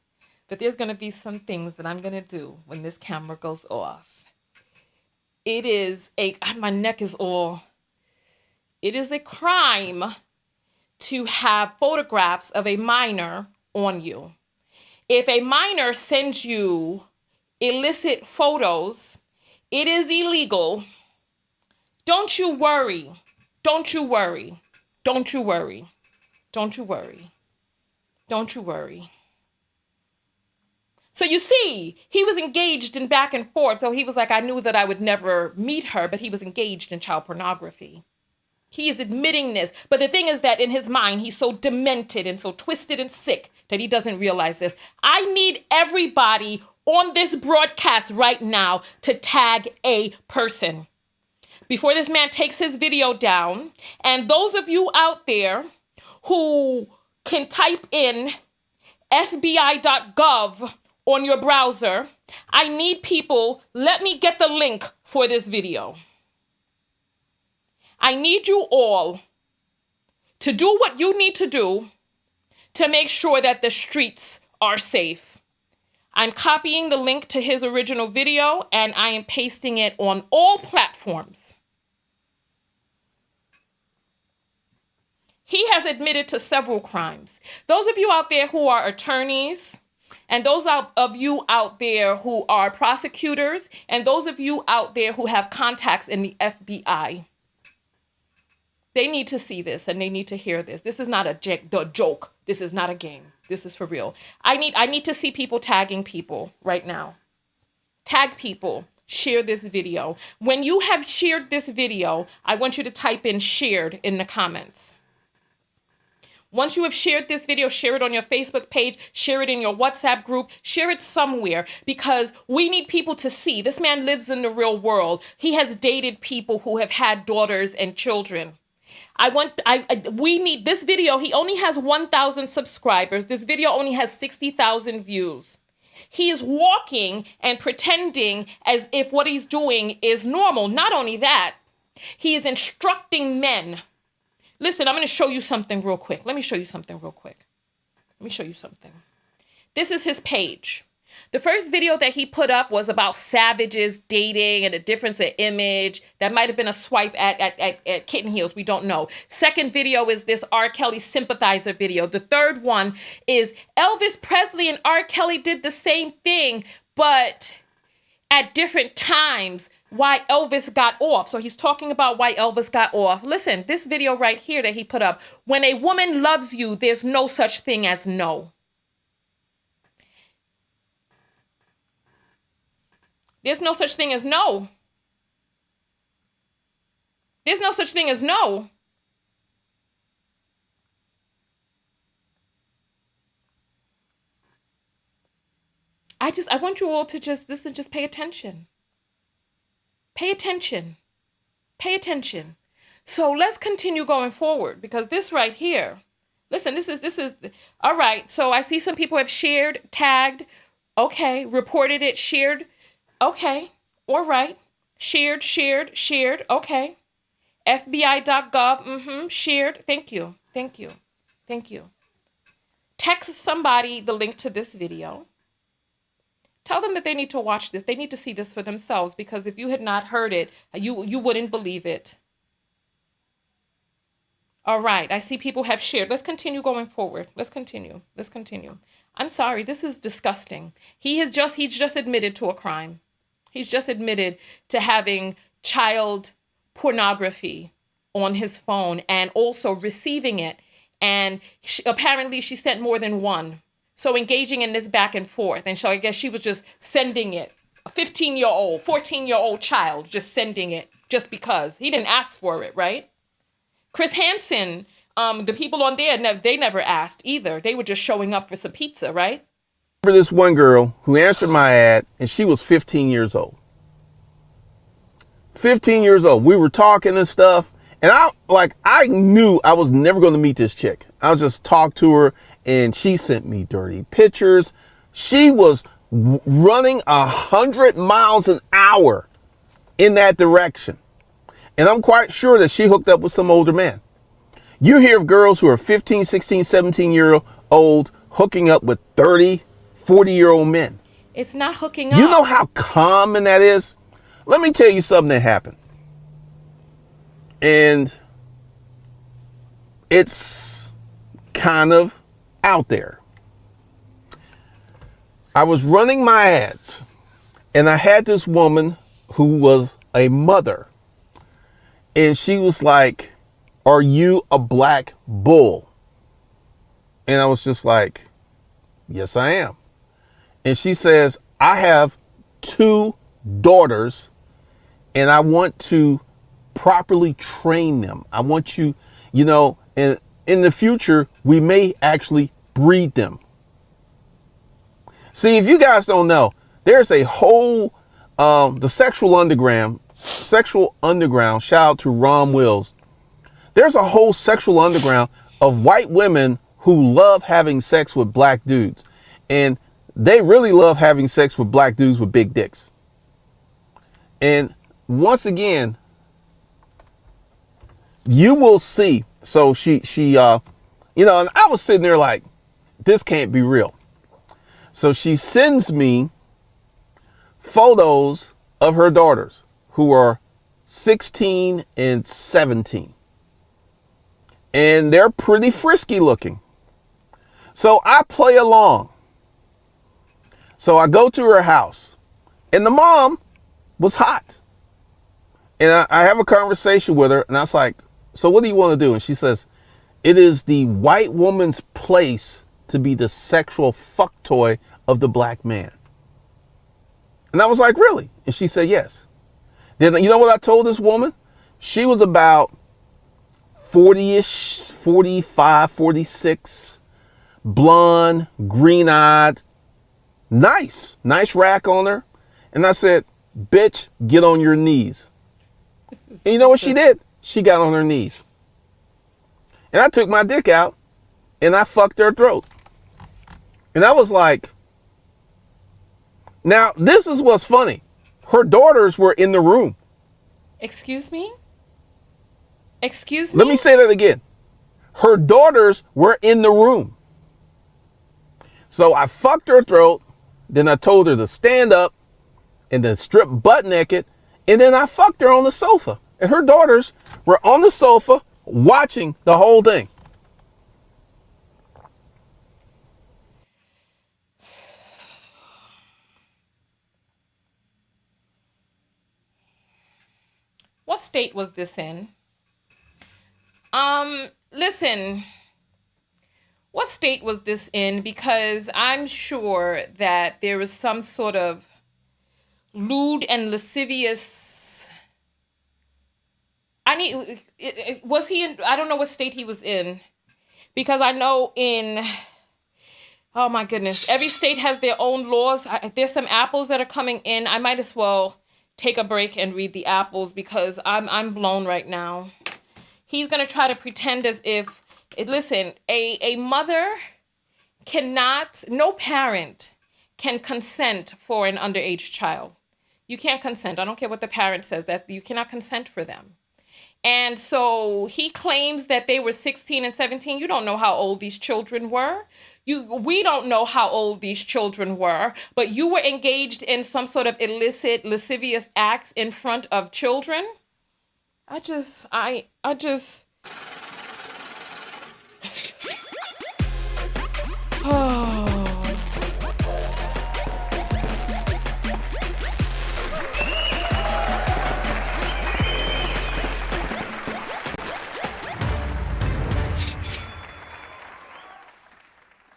But there's going to be some things that I'm going to do when this camera goes off. It is my neck is all. It is a crime to have photographs of a minor on you. If a minor sends you illicit photos, it is illegal. Don't you worry. Don't you worry. Don't you worry. Don't you worry. Don't you worry. So you see, he was engaged in back and forth. So he was like, I knew that I would never meet her, but he was engaged in child pornography. He is admitting this. But the thing is that in his mind, he's so demented and so twisted and sick that he doesn't realize this. I need everybody on this broadcast right now to tag a person before this man takes his video down. And those of you out there who can type in FBI.gov on your browser, I need people. Let me get the link for this video. I need you all to do what you need to do to make sure that the streets are safe. I'm copying the link to his original video and I am pasting it on all platforms. He has admitted to several crimes. Those of you out there who are attorneys, and those of you out there who are prosecutors, and those of you out there who have contacts in the FBI, they need to see this and they need to hear this. This is not a joke. This is not a game. This is for real. I need to see people tagging people right now. Tag people. Share this video. When you have shared this video, I want you to type in shared in the comments. Once you have shared this video, share it on your Facebook page, share it in your WhatsApp group, share it somewhere, because we need people to see. This man lives in the real world. He has dated people who have had daughters and children. We need this video. He only has 1,000 subscribers. This video only has 60,000 views. He is walking and pretending as if what he's doing is normal. Not only that, he is instructing men. Listen, I'm going to show you something real quick. Let me show you something real quick. Let me show you something. This is his page. The first video that he put up was about savages dating and a difference of image. That might have been a swipe at Kitten Heels. We don't know. Second video is this R. Kelly sympathizer video. The third one is Elvis Presley and R. Kelly did the same thing, but at different times why Elvis got off. So he's talking about why Elvis got off. Listen, this video right here that he put up, when a woman loves you, there's no such thing as no. There's no such thing as no. There's no such thing as no. I want you all to just listen, just pay attention. Pay attention. Pay attention. So let's continue going forward, because this right here, listen, this is, all right. So I see some people have shared, tagged, okay, reported it, shared, okay, all right, shared, okay. FBI.gov, shared, thank you. Text somebody the link to this video. Tell them that they need to watch this. They need to see this for themselves, because if you had not heard it, you wouldn't believe it. All right. I see people have shared. Let's continue going forward. Let's continue. I'm sorry. This is disgusting. He's just admitted to a crime. He's just admitted to having child pornography on his phone and also receiving it. And apparently she sent more than one. So engaging in this back and forth. And so I guess she was just sending it. A 15-year-old, 14-year-old child just sending it just because. He didn't ask for it, right? Chris Hansen, the people on there, they never asked either. They were just showing up for some pizza, right? Remember this one girl who answered my ad, and she was 15 years old. 15 years old. We were talking and stuff. And I knew I was never going to meet this chick. I just talked to her. And she sent me dirty pictures. She was running 100 miles an hour in that direction. And I'm quite sure that she hooked up with some older man. You hear of girls who are 15, 16, 17-year-old hooking up with 30, 40-year-old men. It's not hooking up. You know how common that is? Let me tell you something that happened. And it's kind of out there. I was running my ads, and I had this woman who was a mother, and she was like, "Are you a black bull?" And I was just like, "Yes, I am." And she says, "I have 2 daughters, and I want to properly train them. I want you, and in the future, we may actually breed them." See, if you guys don't know, there's a whole, the sexual underground, shout out to Ron Wills. There's a whole sexual underground of white women who love having sex with black dudes. And they really love having sex with black dudes with big dicks. And once again, you will see. So she, and I was sitting there like, this can't be real. So she sends me photos of her daughters who are 16 and 17. And they're pretty frisky looking. So I play along. So I go to her house, and the mom was hot. And I have a conversation with her, and I was like, "So what do you want to do?" And she says, "It is the white woman's place to be the sexual fuck toy of the black man." And I was like, "Really?" And she said, "Yes." Then you know what I told this woman? She was about 40-ish, 45, 46, blonde, green-eyed, nice rack on her. And I said, "Bitch, get on your knees." And you know what she did? She got on her knees. And I took my dick out and I fucked her throat. And I was like, now this is what's funny. Her daughters were in the room. Excuse me? Excuse me? Let me say that again. Her daughters were in the room. So I fucked her throat. Then I told her to stand up and then strip butt naked. And then I fucked her on the sofa. And her daughters were on the sofa watching the whole thing. What state was this in? Listen, what state was this in? Because I'm sure that there was some sort of lewd and lascivious. Was he in? I don't know what state he was in, because I know in. Oh my goodness! Every state has their own laws. There's some apples that are coming in. I might as well take a break and read the apples because I'm blown right now. He's gonna try to pretend as if. Listen, a mother cannot. No parent can consent for an underage child. You can't consent. I don't care what the parent says, that you cannot consent for them. And so he claims that they were 16 and 17. You don't know how old these children were. We don't know how old these children were, but you were engaged in some sort of illicit, lascivious acts in front of children. I just. Oh.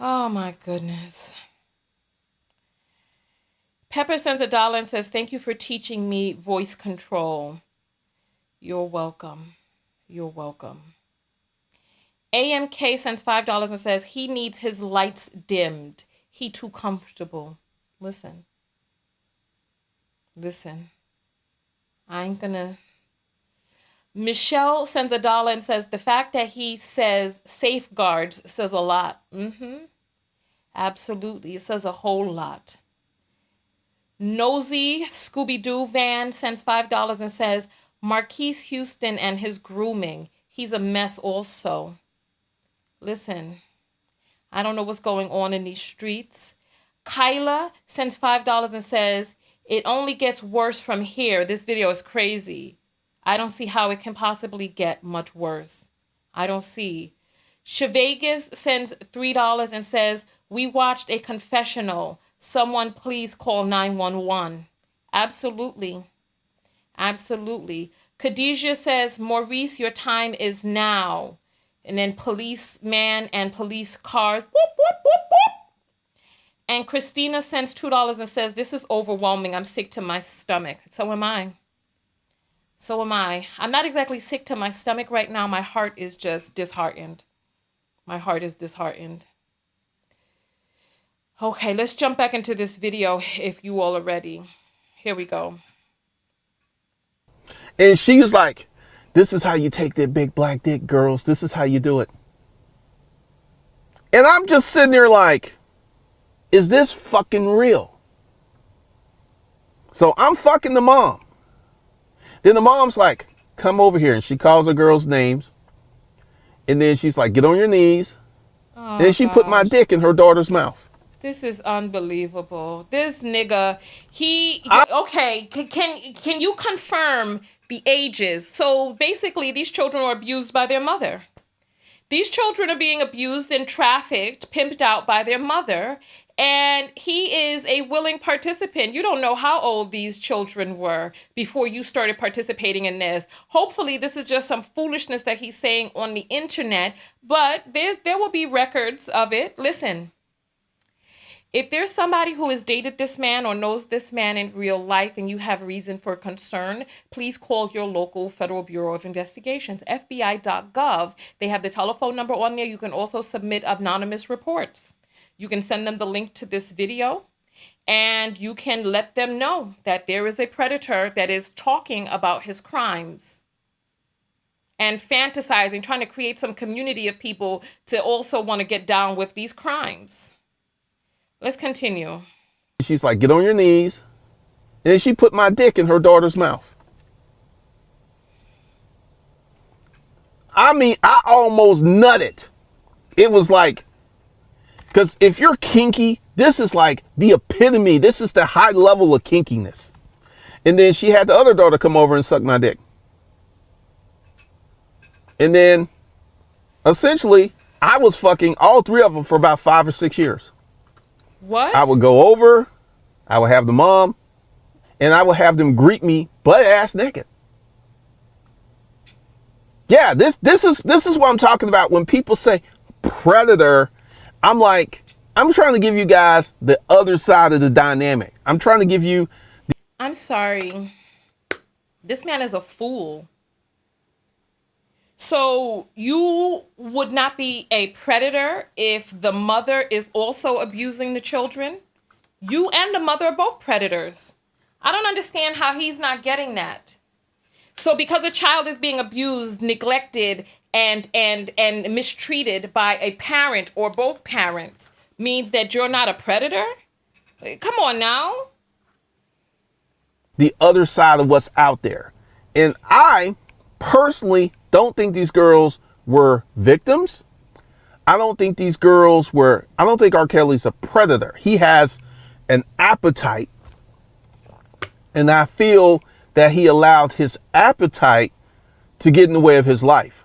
Oh my goodness. Pepper sends $1 and says, "Thank you for teaching me voice control." You're welcome. You're welcome. AMK sends $5 and says, "He needs his lights dimmed. He too comfortable." Listen. I ain't gonna. Michelle sends $1 and says, "The fact that he says safeguards says a lot." Absolutely. It says a whole lot. Nosy Scooby-Doo Van sends $5 and says, "Marquise Houston and his grooming. He's a mess also." Listen, I don't know what's going on in these streets. Kyla sends $5 and says, "It only gets worse from here. This video is crazy. I don't see how it can possibly get much worse. I don't see." Chevegas sends $3 and says, "We watched a confessional. Someone please call 911. Absolutely. Absolutely. Khadijah says, "Maurice, your time is now." And then policeman and police car. Whoop, whoop, whoop, whoop. And Christina sends $2 and says, "This is overwhelming. I'm sick to my stomach." So am I. So am I. I'm not exactly sick to my stomach right now. My heart is just disheartened. My heart is disheartened. Okay, let's jump back into this video if you all are ready. Here we go. And she was like, "This is how you take that big black dick, girls. This is how you do it." And I'm just sitting there like, is this fucking real? So I'm fucking the mom. Then the mom's like, "Come over here." And she calls her girls' names. And then she's like, "Get on your knees." Oh, and then she put my dick in her daughter's mouth. This is unbelievable. This nigga, okay, can you confirm the ages? So basically, these children were abused by their mother. These children are being abused and trafficked, pimped out by their mother. And he is a willing participant. You don't know how old these children were before you started participating in this. Hopefully, this is just some foolishness that he's saying on the internet, but there will be records of it. Listen, if there's somebody who has dated this man or knows this man in real life and you have reason for concern, please call your local Federal Bureau of Investigations, FBI.gov. They have the telephone number on there. You can also submit anonymous reports. You can send them the link to this video and you can let them know that there is a predator that is talking about his crimes and fantasizing, trying to create some community of people to also want to get down with these crimes. Let's continue. She's like, "Get on your knees." And then she put my dick in her daughter's mouth. I mean, I almost nutted. It was like, because if you're kinky, this is like the epitome. This is the high level of kinkiness. And then she had the other daughter come over and suck my dick. And then essentially, I was fucking all three of them for about 5 or 6 years. What? I would go over, I would have the mom, and I would have them greet me butt ass naked. Yeah, this is what I'm talking about. When people say predator, I'm like, I'm trying to give you guys the other side of the dynamic. I'm trying to give you. I'm sorry. This man is a fool. So you would not be a predator if the mother is also abusing the children? You and the mother are both predators. I don't understand how he's not getting that. So because a child is being abused, neglected, and mistreated by a parent or both parents means that you're not a predator? Come on now. The other side of what's out there. And I personally don't think these girls were victims. I don't think I don't think R. Kelly's a predator. He has an appetite. And I feel that he allowed his appetite to get in the way of his life.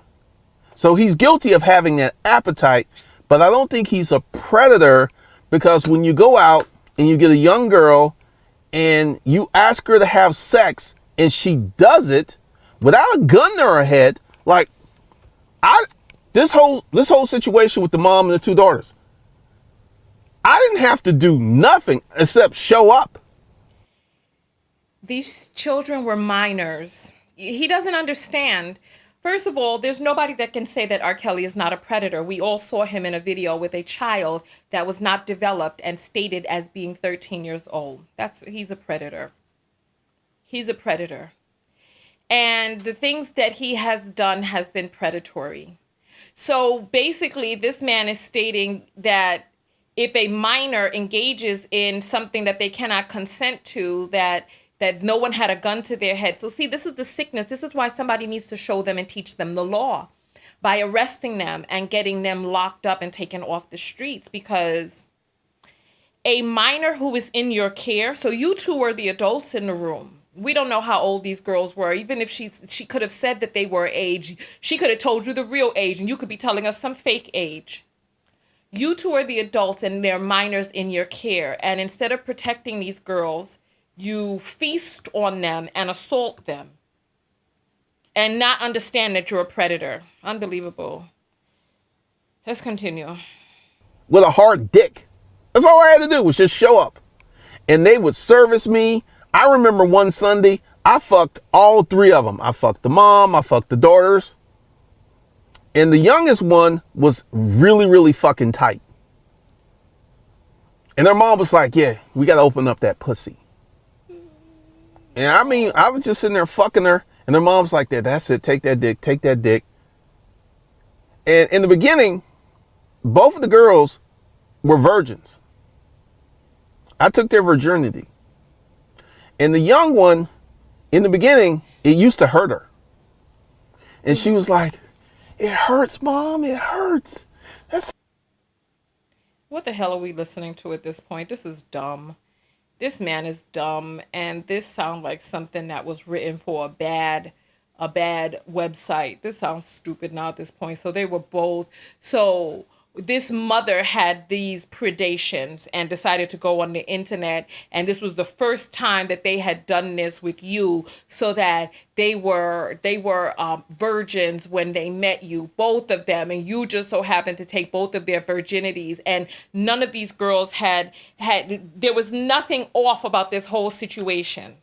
So he's guilty of having that appetite, but I don't think he's a predator, because when you go out and you get a young girl and you ask her to have sex and she does it without a gun to her head, like this whole situation with the mom and the two daughters, I didn't have to do nothing except show up. These children were minors. He doesn't understand. First of all, there's nobody that can say that R. Kelly is not a predator. We all saw him in a video with a child that was not developed and stated as being 13 years old. He's a predator. He's a predator. And the things that he has done has been predatory. So basically, this man is stating that if a minor engages in something that they cannot consent to, that no one had a gun to their head. So see, this is the sickness. This is why somebody needs to show them and teach them the law by arresting them and getting them locked up and taken off the streets, because a minor who is in your care, so you two were the adults in the room. We don't know how old these girls were. Even if she could have said that they were age, she could have told you the real age and you could be telling us some fake age. You two are the adults and they're minors in your care. And instead of protecting these girls, you feast on them and assault them and not understand that you're a predator. Unbelievable. Let's continue. With a hard dick. That's all I had to do was just show up. And they would service me. I remember one Sunday, I fucked all three of them. I fucked the mom, I fucked the daughters. And the youngest one was really, really fucking tight. And their mom was like, yeah, we got to open up that pussy. And I mean, I was just sitting there fucking her, and their mom's like, that's it, take that dick, take that dick. And in the beginning, both of the girls were virgins. I took their virginity. And the young one, in the beginning, it used to hurt her. And she was like, it hurts, Mom, it hurts. What the hell are we listening to at this point? This is dumb. This man is dumb, and this sounds like something that was written for a bad website. This sounds stupid now at this point. So they were both. So this mother had these predations and decided to go on the internet, and this was the first time that they had done this with you, so that they were virgins when they met you, both of them, and you just so happened to take both of their virginities, and none of these girls had there was nothing off about this whole situation.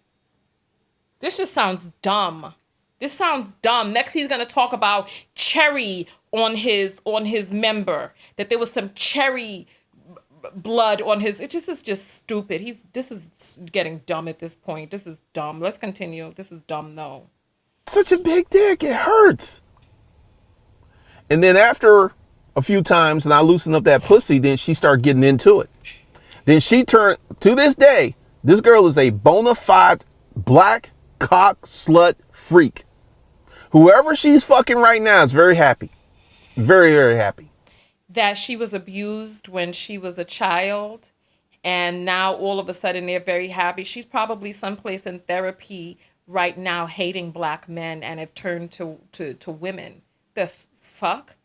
This just sounds dumb. This sounds dumb. Next, he's gonna talk about cherry on his member, that there was some cherry blood on his. It just is just stupid. This is getting dumb at this point. This is dumb. Let's continue. This is dumb though. Such a big dick, it hurts. And then after a few times, and I loosened up that pussy, then she started getting into it. Then she turned, to this day, this girl is a bona fide black cock slut freak. Whoever she's fucking right now is very happy. Very, very happy. That she was abused when she was a child, and now all of a sudden they're very happy. She's probably someplace in therapy right now, hating black men, and have turned to women. The fuck?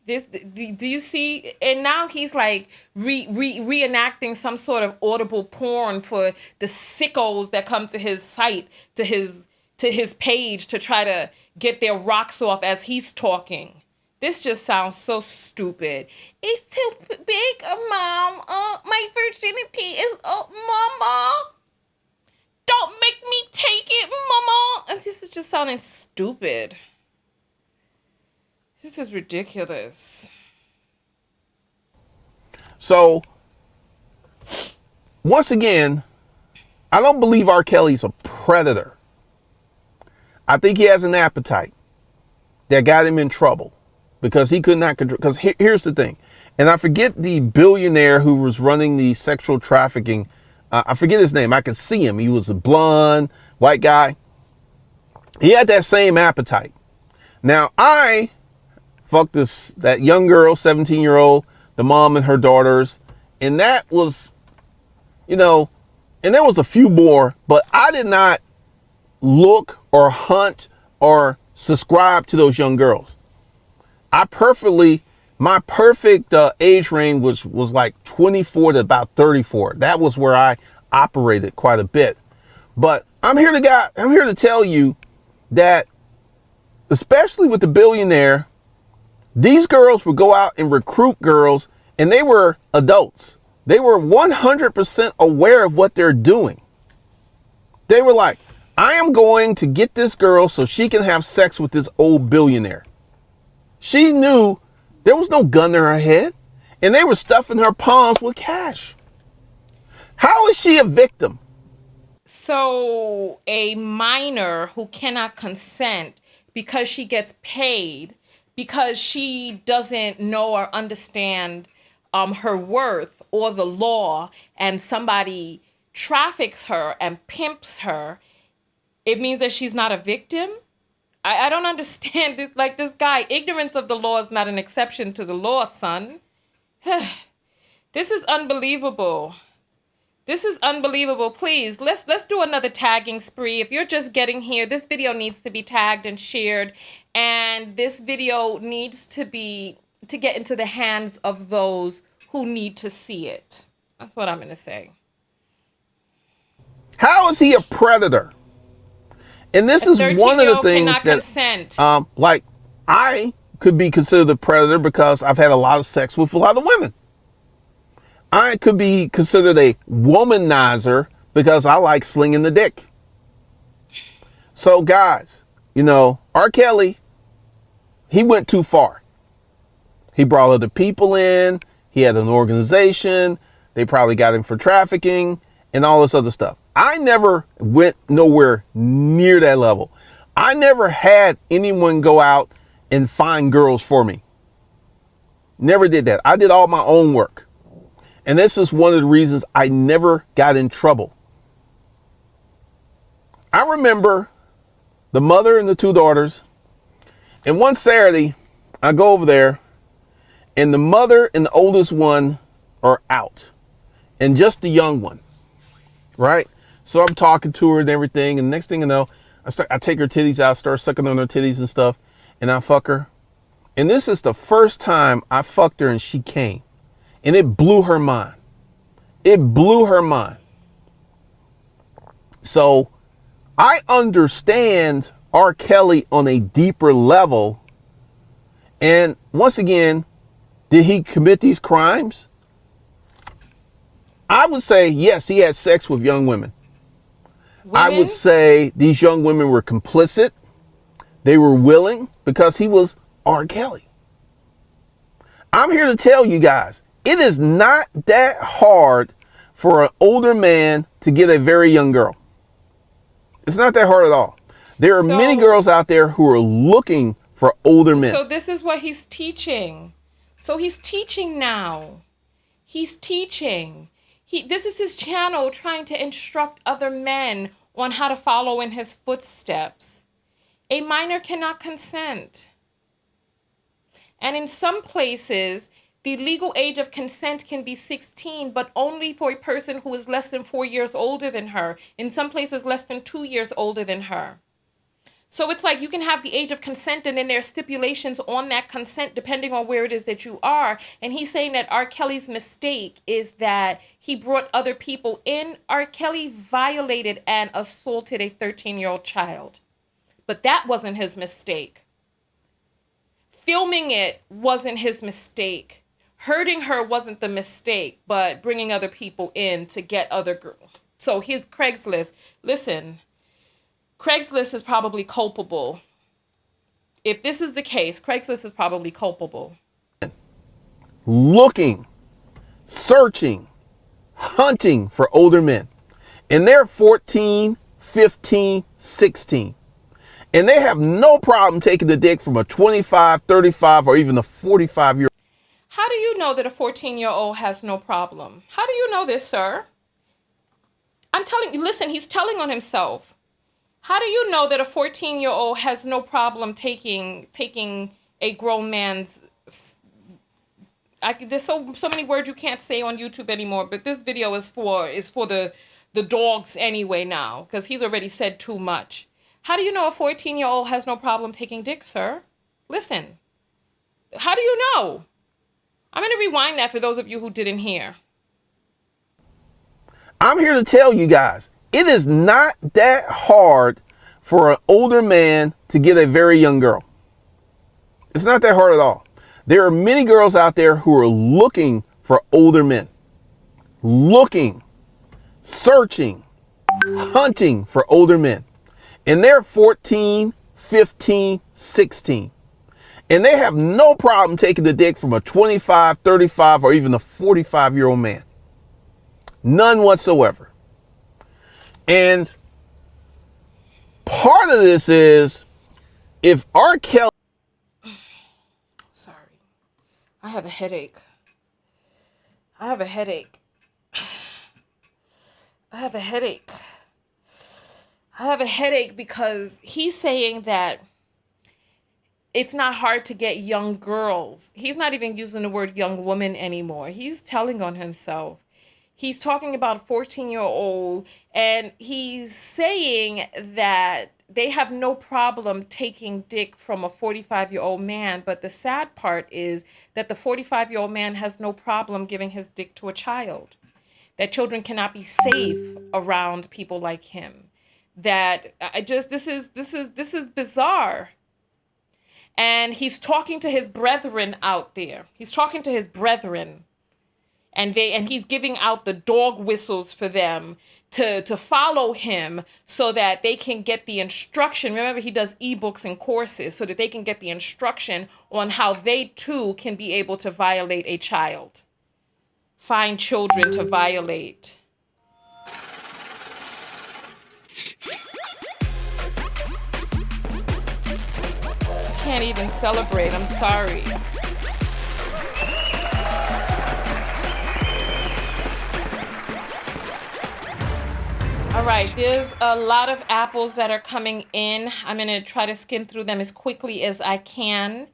Do you see? And now he's like reenacting some sort of audible porn for the sickos that come to his site, to his to his page to try to get their rocks off as he's talking. This just sounds so stupid. It's too big, Mom. My virginity is, Mama. Don't make me take it, Mama. And this is just sounding stupid. This is ridiculous. So, once again, I don't believe R. Kelly's a predator. I think he has an appetite that got him in trouble because he could not control. Because here's the thing, and I forget the billionaire who was running the sexual trafficking. I forget his name. I could see him. He was a blonde, white guy. He had that same appetite. Now, I fucked that young girl, 17-year-old, the mom and her daughters. And that was, and there was a few more, but I did not look or hunt or subscribe to those young girls. My perfect age range was like 24 to about 34. That was where I operated quite a bit. But I'm here to tell you that, especially with the billionaire, these girls would go out and recruit girls, and they were adults. They were 100% aware of what they're doing. They were like, I am going to get this girl so she can have sex with this old billionaire. She knew there was no gun to her head, and they were stuffing her palms with cash. How is she a victim? So a minor who cannot consent because she gets paid, because she doesn't know or understand her worth or the law, and somebody traffics her and pimps her, it means that she's not a victim? I don't understand this. Like this guy, ignorance of the law is not an exception to the law, son. This is unbelievable. This is unbelievable. Please, let's do another tagging spree. If you're just getting here, this video needs to be tagged and shared. And this video needs to get into the hands of those who need to see it. That's what I'm going to say. How is he a predator? And this is one of the things that, consent. like, I could be considered a predator because I've had a lot of sex with a lot of women. I could be considered a womanizer because I like slinging the dick. So, guys, R. Kelly, he went too far. He brought other people in. He had an organization. They probably got him for trafficking and all this other stuff. I never went nowhere near that level. I never had anyone go out and find girls for me. Never did that. I did all my own work. And this is one of the reasons I never got in trouble. I remember the mother and the two daughters. And one Saturday, I go over there, and the mother and the oldest one are out, and just the young one, right? So I'm talking to her and everything, and next thing you know, I take her titties out, start sucking on her titties and stuff, and I fuck her. And this is the first time I fucked her and she came. And it blew her mind. It blew her mind. So I understand R. Kelly on a deeper level. And once again, did he commit these crimes? I would say, yes, he had sex with young women. I would say these young women were complicit. They were willing because he was R. Kelly. I'm here to tell you guys, it is not that hard for an older man to get a very young girl. It's not that hard at all. There are many girls out there who are looking for older men. So this is what he's teaching. So he's teaching now. He's teaching. This is his channel trying to instruct other men on how to follow in his footsteps. A minor cannot consent. And in some places, the legal age of consent can be 16, but only for a person who is less than 4 years older than her. In some places, less than 2 years older than her. So it's like you can have the age of consent, and then there are stipulations on that consent depending on where it is that you are. And he's saying that R. Kelly's mistake is that he brought other people in. R. Kelly violated and assaulted a 13-year-old child. but that wasn't his mistake. Filming it wasn't his mistake. Hurting her wasn't the mistake, but bringing other people in to get other girls. So here's Craigslist. Listen, Craigslist is probably culpable. If this is the case, Craigslist is probably culpable. Looking, searching, hunting for older men. And they're 14, 15, 16. And they have no problem taking the dick from a 25, 35, or even a 45-year-old. How do you know that a 14-year-old has no problem? How do you know this, sir? I'm telling you, listen, he's telling on himself. How do you know that a 14-year-old has no problem taking a grown man's... there's so many words you can't say on YouTube anymore, but this video is for the dogs anyway now, because he's already said too much. How do you know a 14-year-old has no problem taking dick, sir? Listen. How do you know? I'm going to rewind that for those of you who didn't hear. I'm here to tell you guys, it is not that hard for an older man to get a very young girl. It's not that hard at all. There are many girls out there who are looking for older men. Looking, searching, hunting for older men. And they're 14, 15, 16. And they have no problem taking the dick from a 25, 35, or even a 45-year-old man. None whatsoever. And part of this is, if R. Kelly... Sorry. I have a headache. I have a headache. I have a headache. I have a headache because he's saying that it's not hard to get young girls. He's not even using the word young woman anymore. He's telling on himself. He's talking about a 14-year-old, and he's saying that they have no problem taking dick from a 45-year-old man. But the sad part is that the 45-year-old man has no problem giving his dick to a child. That children cannot be safe around people like him. That this is bizarre. And he's talking to his brethren out there. He's talking to his brethren. And he's giving out the dog whistles for them to follow him so that they can get the instruction. Remember, he does ebooks and courses so that they can get the instruction on how they too can be able to violate a child. Find children to violate. I can't even celebrate. I'm sorry. All right, there's a lot of apples that are coming in. I'm going to try to skim through them as quickly as I can.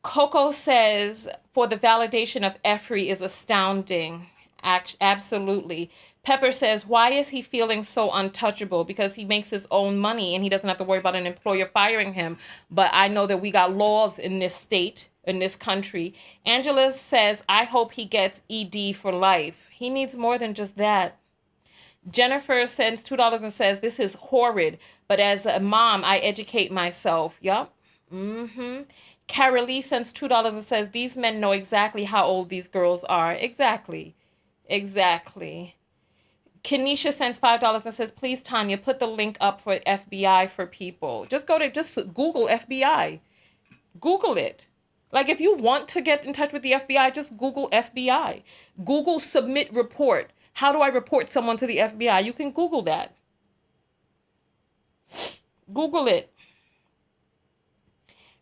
Coco says, for the validation of Efri is astounding. Absolutely. Pepper says, why is he feeling so untouchable? Because he makes his own money and he doesn't have to worry about an employer firing him. But I know that we got laws in this state, in this country. Angela says, I hope he gets ED for life. He needs more than just that. Jennifer sends $2 and says, this is horrid, but as a mom, I educate myself. Yup. Carolee sends $2 and says, these men know exactly how old these girls are. Exactly. Kenisha sends $5 and says, please, Tanya, put the link up for FBI for people. Just Google FBI. Google it. Like, if you want to get in touch with the FBI, just Google FBI. Google submit report. How do I report someone to the FBI? You can Google that. Google it.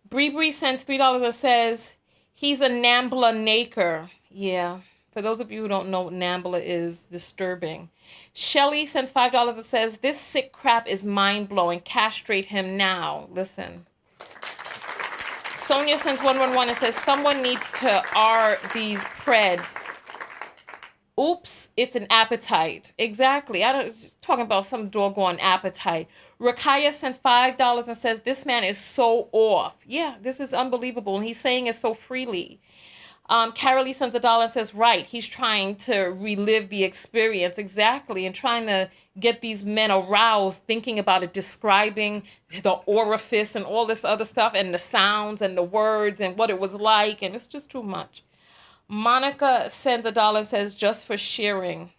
Bree sends $3 and says, he's a Nambla Naker. Yeah. For those of you who don't know what Nambla is, disturbing. Shelly sends $5 and says, this sick crap is mind-blowing. Castrate him now. Listen. Sonia sends 111 and says, someone needs to R these preds. Oops, it's an appetite. Exactly. Just talking about some doggone appetite. Rakaya sends $5 and says, this man is so off. Yeah, this is unbelievable. And he's saying it so freely. Carolee sends $1 and says, right, he's trying to relive the experience. Exactly. And trying to get these men aroused, thinking about it, describing the orifice and all this other stuff and the sounds and the words and what it was like. And it's just too much. Monica sends $1 and says, just for sharing.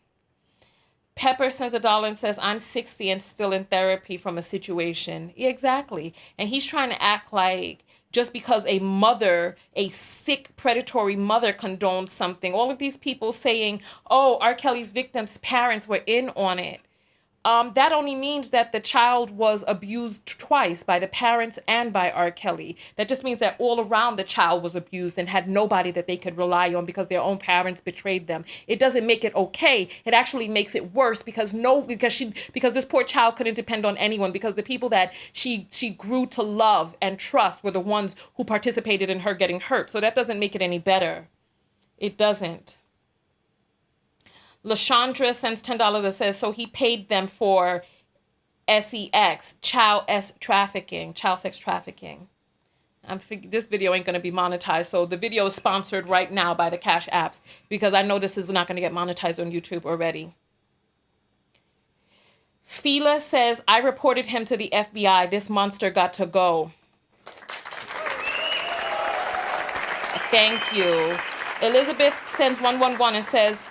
Pepper sends $1 and says, I'm 60 and still in therapy from a situation. Yeah, exactly. And he's trying to act like just because a mother, a sick, predatory mother condones something, all of these people saying, oh, R. Kelly's victims' parents were in on it. That only means that the child was abused twice by the parents and by R. Kelly. That just means that all around the child was abused and had nobody that they could rely on because their own parents betrayed them. It doesn't make it okay. It actually makes it worse because this poor child couldn't depend on anyone because the people that she grew to love and trust were the ones who participated in her getting hurt. So that doesn't make it any better. It doesn't. LaShandra sends $10 that says, so he paid them for sex, child sex trafficking. This video ain't going to be monetized. So the video is sponsored right now by the Cash Apps because I know this is not going to get monetized on YouTube already. Fila says, I reported him to the FBI. This monster got to go. Thank you. Elizabeth sends 111 and says,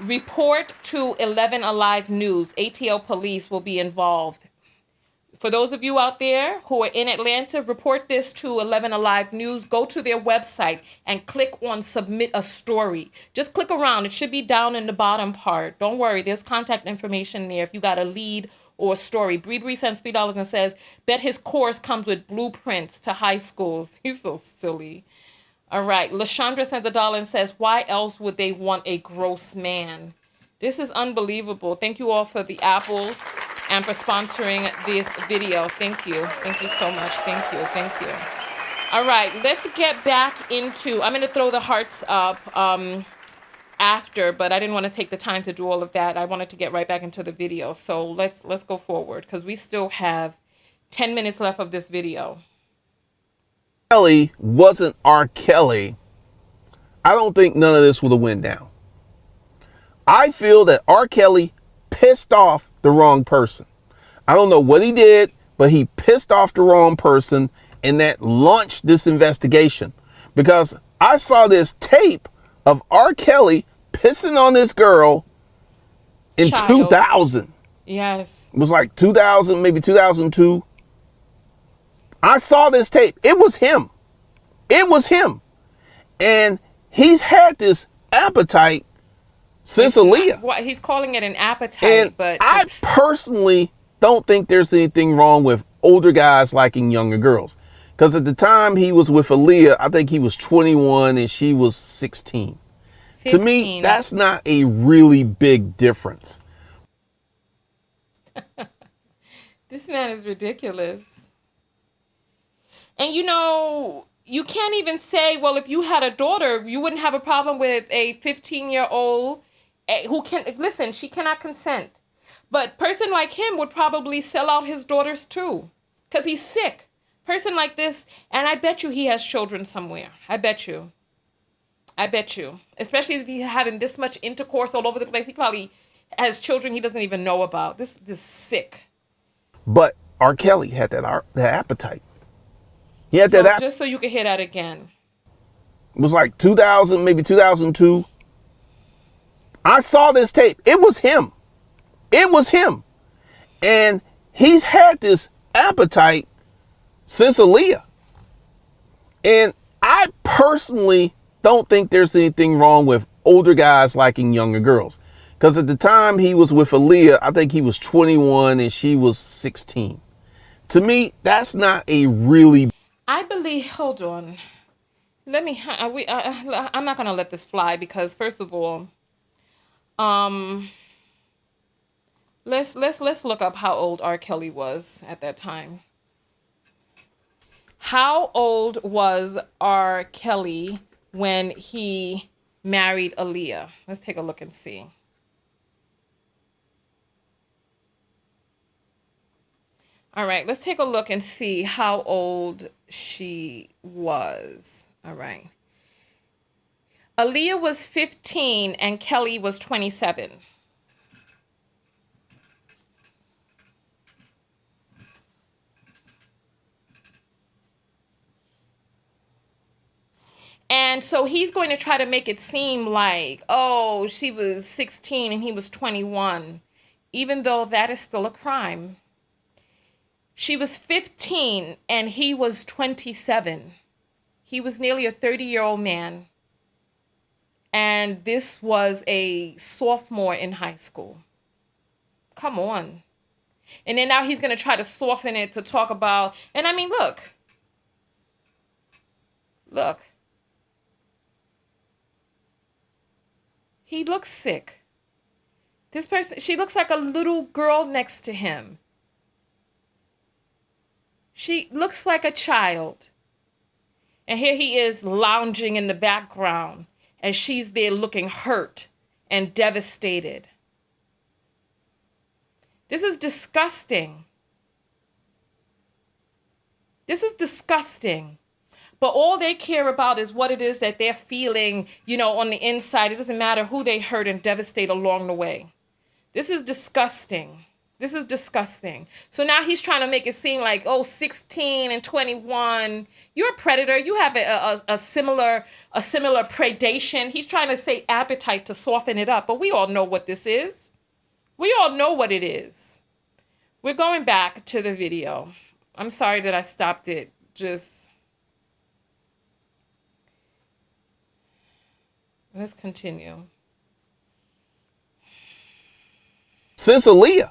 report to 11 Alive News. ATL police will be involved. For those of you out there who are in Atlanta, report this to 11 Alive News. Go to their website and click on submit a story. Just click around. It should be down in the bottom part. Don't worry. There's contact information there if you got a lead or a story. Bree sends $3 and says, bet his course comes with blueprints to high schools. He's so silly. All right. LaShandra sends $1 and says, why else would they want a gross man? This is unbelievable. Thank you all for the apples and for sponsoring this video. Thank you. Thank you so much. Thank you. Thank you. All right. Let's get back into, I'm going to throw the hearts up after, but I didn't want to take the time to do all of that. I wanted to get right back into the video. So let's go forward because we still have 10 minutes left of this video. Kelly wasn't R. Kelly, I don't think none of this would have went down. I feel that R. Kelly pissed off the wrong person. I don't know what he did, but he pissed off the wrong person, and that launched this investigation. Because I saw this tape of R. Kelly pissing on this girl in 2000. Yes. It was like 2000, maybe 2002. I saw this tape. It was him. It was him. And he's had this appetite since Aaliyah. What he's calling it an appetite, and but I personally don't think there's anything wrong with older guys liking younger girls. Because at the time he was with Aaliyah, I think he was 21 and she was 16. 15. To me, that's not a really big difference. This man is ridiculous. And you can't even say, well, if you had a daughter, you wouldn't have a problem with a 15-year-old who can, listen, she cannot consent. But person like him would probably sell out his daughters too, because he's sick. Person like this, and I bet you he has children somewhere. I bet you. Especially if he's having this much intercourse all over the place. He probably has children he doesn't even know about. This is sick. But R. Kelly had that appetite. He had so that. Just so you can hear that again. It was like 2000, maybe 2002. I saw this tape. It was him. It was him. And he's had this appetite since Aaliyah. And I personally don't think there's anything wrong with older guys liking younger girls. Because at the time he was with Aaliyah, I think he was 21 and she was 16. To me, that's not a really... I believe, hold on. I'm not going to let this fly because first of all, let's look up how old R. Kelly was at that time. How old was R. Kelly when he married Aaliyah? Let's take a look and see. All right, let's take a look and see how old she was. All right. Aaliyah was 15 and Kelly was 27. And so he's going to try to make it seem like, oh, she was 16 and he was 21, even though that is still a crime. She was 15 and he was 27. He was nearly a 30-year-old man. And this was a sophomore in high school. Come on. And then now he's going to try to soften it to talk about, and I mean, look. He looks sick. This person, she looks like a little girl next to him. She looks like a child. And here he is lounging in the background as she's there looking hurt and devastated. This is disgusting. This is disgusting. But all they care about is what it is that they're feeling, on the inside. It doesn't matter who they hurt and devastate along the way. This is disgusting. This is disgusting. So now he's trying to make it seem like, 16 and 21, you're a predator. You have a similar predation. He's trying to say appetite to soften it up, but we all know what this is. We all know what it is. We're going back to the video. I'm sorry that I stopped it. Let's continue. Since Aaliyah.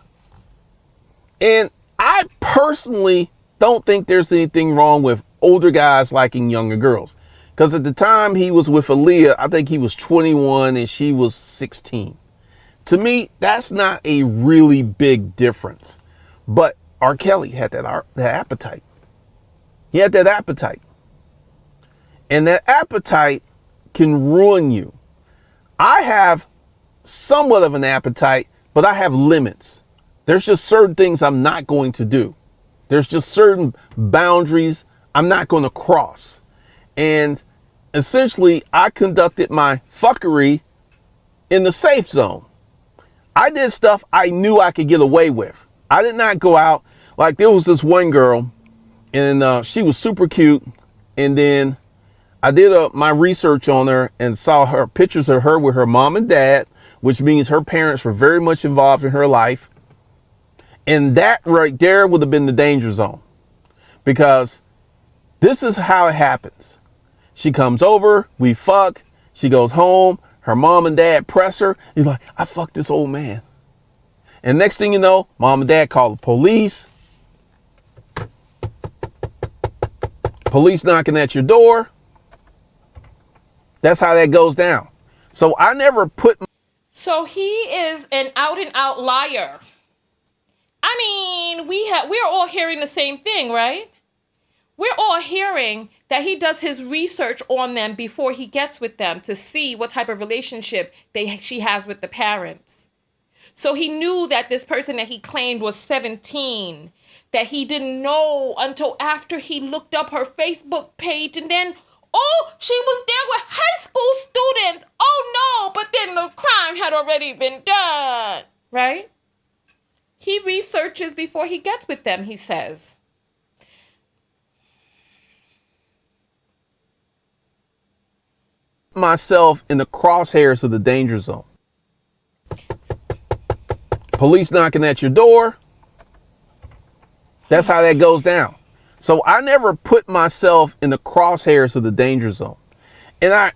And I personally don't think there's anything wrong with older guys liking younger girls. Because at the time he was with Aaliyah, I think he was 21 and she was 16. To me, that's not a really big difference. But R. Kelly had that appetite. He had that appetite. And that appetite can ruin you. I have somewhat of an appetite, but I have limits. There's just certain things I'm not going to do. There's just certain boundaries I'm not going to cross. And essentially, I conducted my fuckery in the safe zone. I did stuff I knew I could get away with. I did not go out. Like, there was this one girl, and she was super cute. And then I did my research on her and saw her pictures of her with her mom and dad, which means her parents were very much involved in her life. And that right there would have been the danger zone, because this is how it happens. She comes over, we fuck, she goes home, her mom and dad press her. He's like, I fucked this old man. And next thing you know, mom and dad call the police. Police knocking at your door. That's how that goes down. So I never put. So he is an out and out liar. I mean, we're all hearing the same thing, right? We're all hearing that he does his research on them before he gets with them to see what type of relationship she has with the parents. So he knew that this person that he claimed was 17, that he didn't know until after he looked up her Facebook page, and then, oh, she was there with high school students. Oh no, but then the crime had already been done, right? He researches before he gets with them, he says. Myself in the crosshairs of the danger zone. Police knocking at your door. That's how that goes down. So I never put myself in the crosshairs of the danger zone. And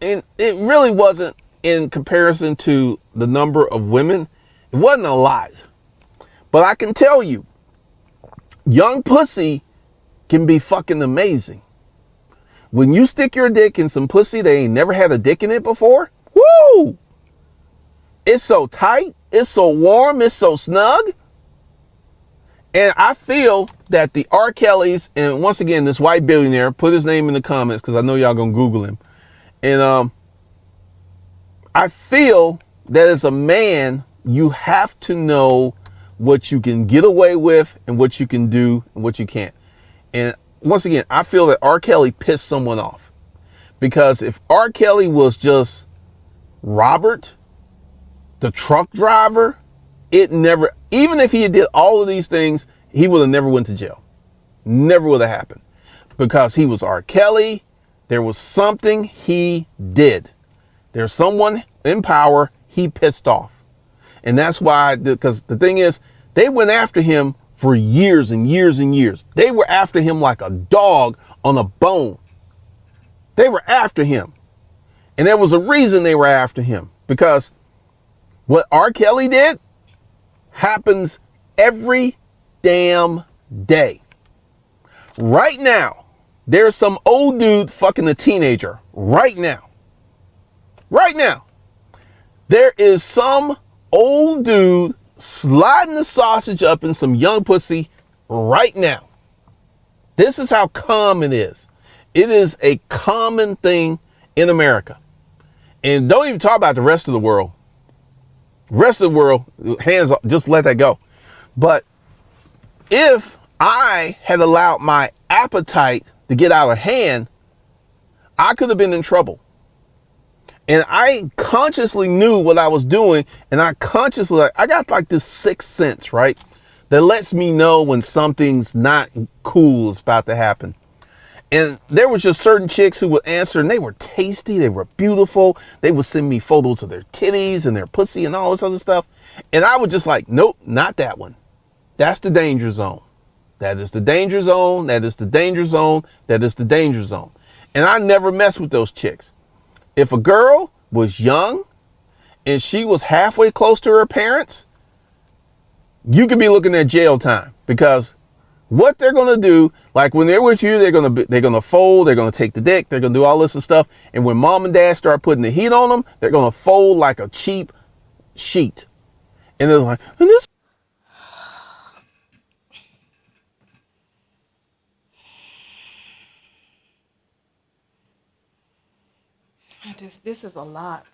it really wasn't in comparison to the number of women. It wasn't a lot. But I can tell you, young pussy can be fucking amazing. When you stick your dick in some pussy that ain't never had a dick in it before, woo! It's so tight, it's so warm, it's so snug. And I feel that the R. Kellys, and once again, this white billionaire, put his name in the comments because I know y'all gonna Google him. And I feel that as a man, you have to know what you can get away with and what you can do and what you can't. And once again, I feel that R. Kelly pissed someone off, Because if R. Kelly was just Robert, the truck driver, it never, even if he did all of these things, he would have never went to jail. Never would have happened. Because he was R. Kelly. There was something he did. There's someone in power he pissed off. And that's why, because the thing is, they went after him for years and years and years. They were after him like a dog on a bone. They were after him. And there was a reason they were after him. Because what R. Kelly did happens every damn day. Right now, there's some old dude fucking a teenager. Right now. Right now. There is some old dude sliding the sausage up in some young pussy right now. This is how common it is. It is a common thing in America. And don't even talk about the rest of the world. The rest of the world, hands up, just let that go. But if I had allowed my appetite to get out of hand, I could have been in trouble. And I consciously knew what I was doing. And I got like this sixth sense, right? That lets me know when something's not cool is about to happen. And there was just certain chicks who would answer, and they were tasty. They were beautiful. They would send me photos of their titties and their pussy and all this other stuff. And I would just like, nope, not that one. That's the danger zone. That is the danger zone. That is the danger zone. That is the danger zone. And I never mess with those chicks. If a girl was young and she was halfway close to her parents, you could be looking at jail time. Because what they're going to do, like when they're with you, they're going to fold, they're going to take the dick, they're going to do all this and stuff. And when mom and dad start putting the heat on them, they're going to fold like a cheap sheet. And they're like, and this. This is a lot.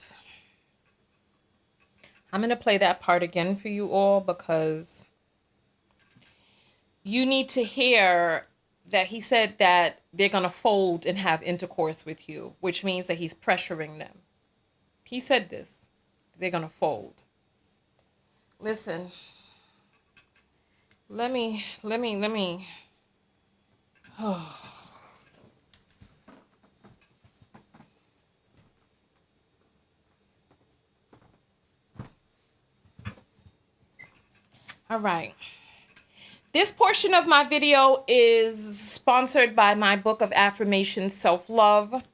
I'm going to play that part again for you all because you need to hear that he said that they're going to fold and have intercourse with you, which means that he's pressuring them. He said this. They're going to fold. Listen. Let me. Oh. All right. This portion of my video is sponsored by my book of affirmations, Self-Love.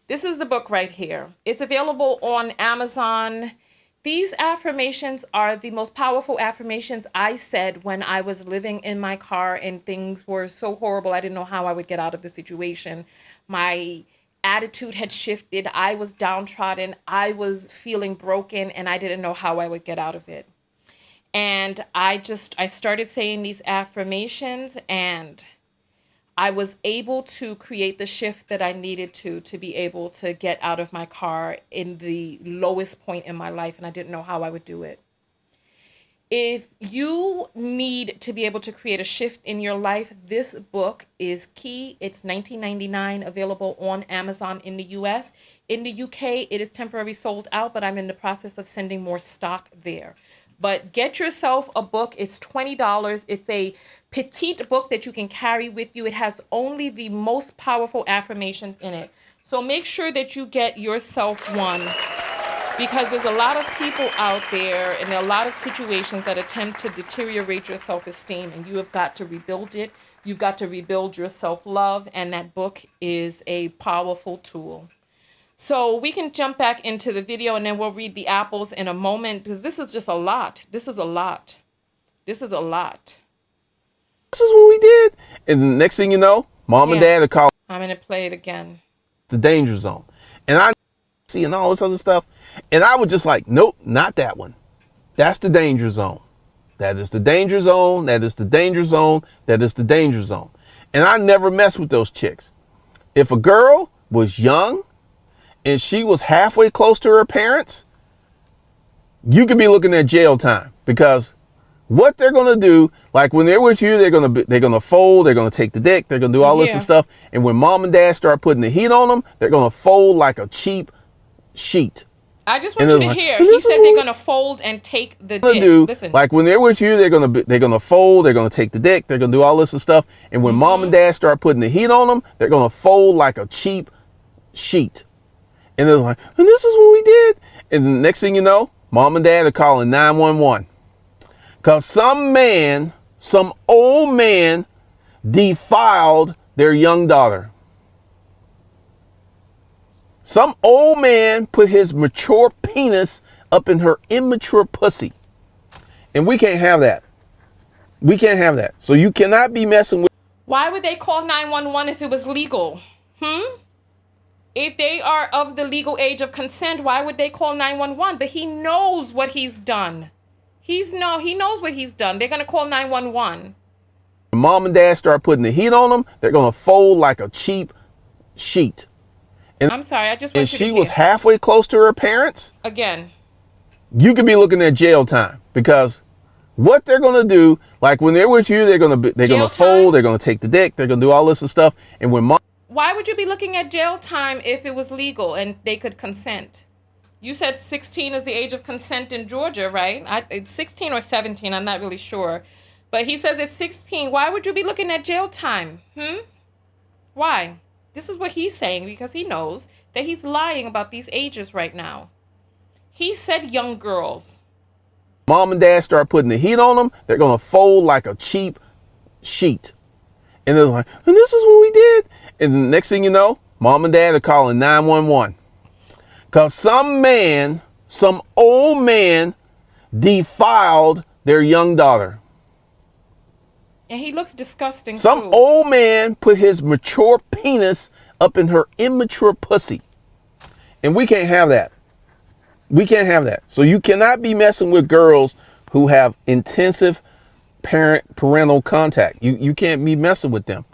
This is the book right here. It's available on Amazon. These affirmations are the most powerful affirmations I said when I was living in my car and things were so horrible. I didn't know how I would get out of the situation. My attitude had shifted. I was downtrodden. I was feeling broken and I didn't know how I would get out of it. And I started saying these affirmations and I was able to create the shift that I needed to be able to get out of my car in the lowest point in my life. And I didn't know how I would do it. If you need to be able to create a shift in your life, this book is key. It's $19.99, available on Amazon in the US. In the UK, it is temporarily sold out, but I'm in the process of sending more stock there. But get yourself a book. It's $20. It's a petite book that you can carry with you. It has only the most powerful affirmations in it. So make sure that you get yourself one because there's a lot of people out there and there are a lot of situations that attempt to deteriorate your self-esteem and you have got to rebuild it. You've got to rebuild your self-love, and that book is a powerful tool. So we can jump back into the video and then we'll read the apples in a moment because this is just a lot. This is a lot. This is a lot. This is what we did. And the next thing you know, mom and dad are calling. I'm going to play it again. The danger zone. And I see and all this other stuff. And I would just like, nope, not that one. That's the danger zone. That is the danger zone. That is the danger zone. That is the danger zone. And I never mess with those chicks. If a girl was young and she was halfway close to her parents, you could be looking at jail time. Because What they're gonna do, like when they're with you, they're gonna fold, they're gonna take the dick, they're gonna do all this and stuff. And when mom and dad start putting the heat on them, they're gonna fold like a cheap sheet. I just want you to hear. He said they're gonna fold and take the dick. Listen. Like when they're with you, they're gonna fold, they're gonna take the dick, they're gonna do all this and stuff. And when mom and dad start putting the heat on them, they're gonna fold like a cheap sheet. And they're like, and this is what we did. And the next thing you know, mom and dad are calling 911. Because some old man defiled their young daughter. Some old man put his mature penis up in her immature pussy. And we can't have that. We can't have that. So you cannot be messing with. Why would they call 911 if it was legal? If they are of the legal age of consent, why would they call 911? But he knows what he's done. He knows what he's done. They're going to call 911. When mom and dad start putting the heat on them, they're going to fold like a cheap sheet. And I'm sorry, I just want you to she was halfway close to her parents. Again. You could be looking at jail time, because what they're going to do, like when they're with you, they're going to fold, they're going to take the dick, they're going to do all this and stuff. And when mom. Why would you be looking at jail time if it was legal and they could consent? You said 16 is the age of consent in Georgia, right? It's 16 or 17, I'm not really sure. But he says it's 16. Why would you be looking at jail time? Why? This is what he's saying, because he knows that he's lying about these ages right now. He said young girls. Mom and dad start putting the heat on them, they're going to fold like a cheap sheet. And they're like, and this is what we did. And the next thing you know, mom and dad are calling 911. Because some old man defiled their young daughter. And he looks disgusting too. Some old man put his mature penis up in her immature pussy. And we can't have that. We can't have that. So you cannot be messing with girls who have intensive parental contact. You can't be messing with them.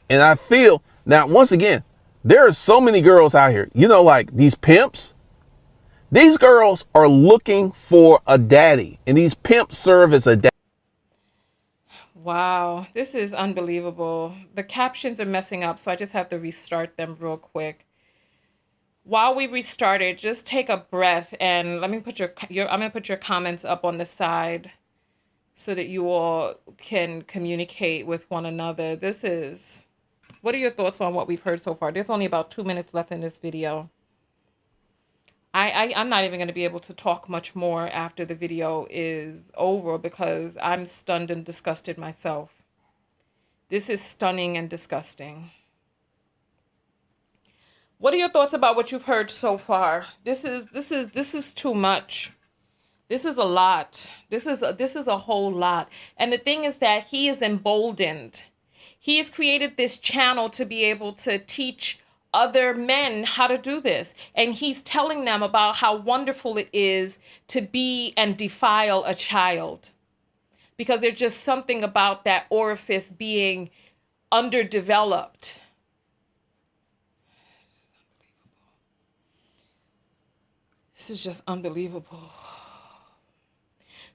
And I feel, now once again, there are so many girls out here, like these pimps. These girls are looking for a daddy, and these pimps serve as a daddy. Wow, this is unbelievable. The captions are messing up, so I just have to restart them real quick. While we restart it, just take a breath and let me put I'm gonna put your comments up on the side so that you all can communicate with one another. What are your thoughts on what we've heard so far? There's only about 2 minutes left in this video. I'm not even going to be able to talk much more after the video is over, because I'm stunned and disgusted myself. This is stunning and disgusting. What are your thoughts about what you've heard so far? This is too much. This is a lot. This is a whole lot. And the thing is that he is emboldened. He has created this channel to be able to teach other men how to do this. And he's telling them about how wonderful it is to be and defile a child. Because there's just something about that orifice being underdeveloped. This is just unbelievable.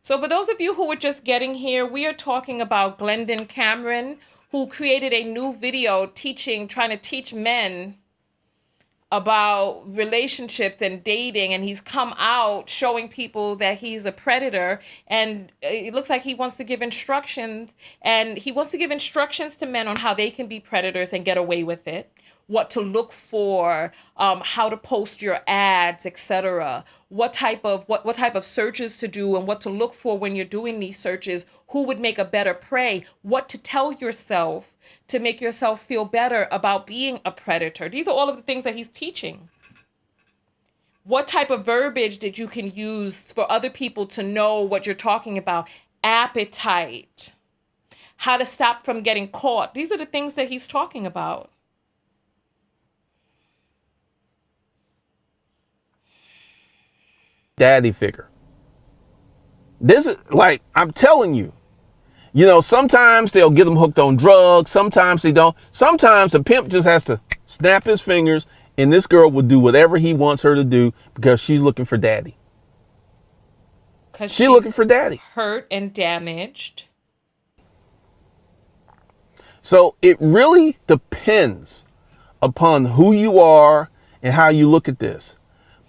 So for those of you who are just getting here, we are talking about Glendon Cameron, who created a new video trying to teach men about relationships and dating, and he's come out showing people that he's a predator, and it looks like he wants to give instructions, and he wants to give instructions to men on how they can be predators and get away with it, what to look for, how to post your ads, etc., what type of searches to do and what to look for when you're doing these searches, who would make a better prey, what to tell yourself to make yourself feel better about being a predator. These are all of the things that he's teaching. What type of verbiage that you can use for other people to know what you're talking about. Appetite. How to stop from getting caught. These are the things that he's talking about. Daddy figure. This is like, I'm telling you, sometimes they'll get them hooked on drugs. Sometimes they don't. Sometimes a pimp just has to snap his fingers and this girl will do whatever he wants her to do because she's looking for daddy. Because She looking for daddy. hurt and damaged. So it really depends upon who you are and how you look at this.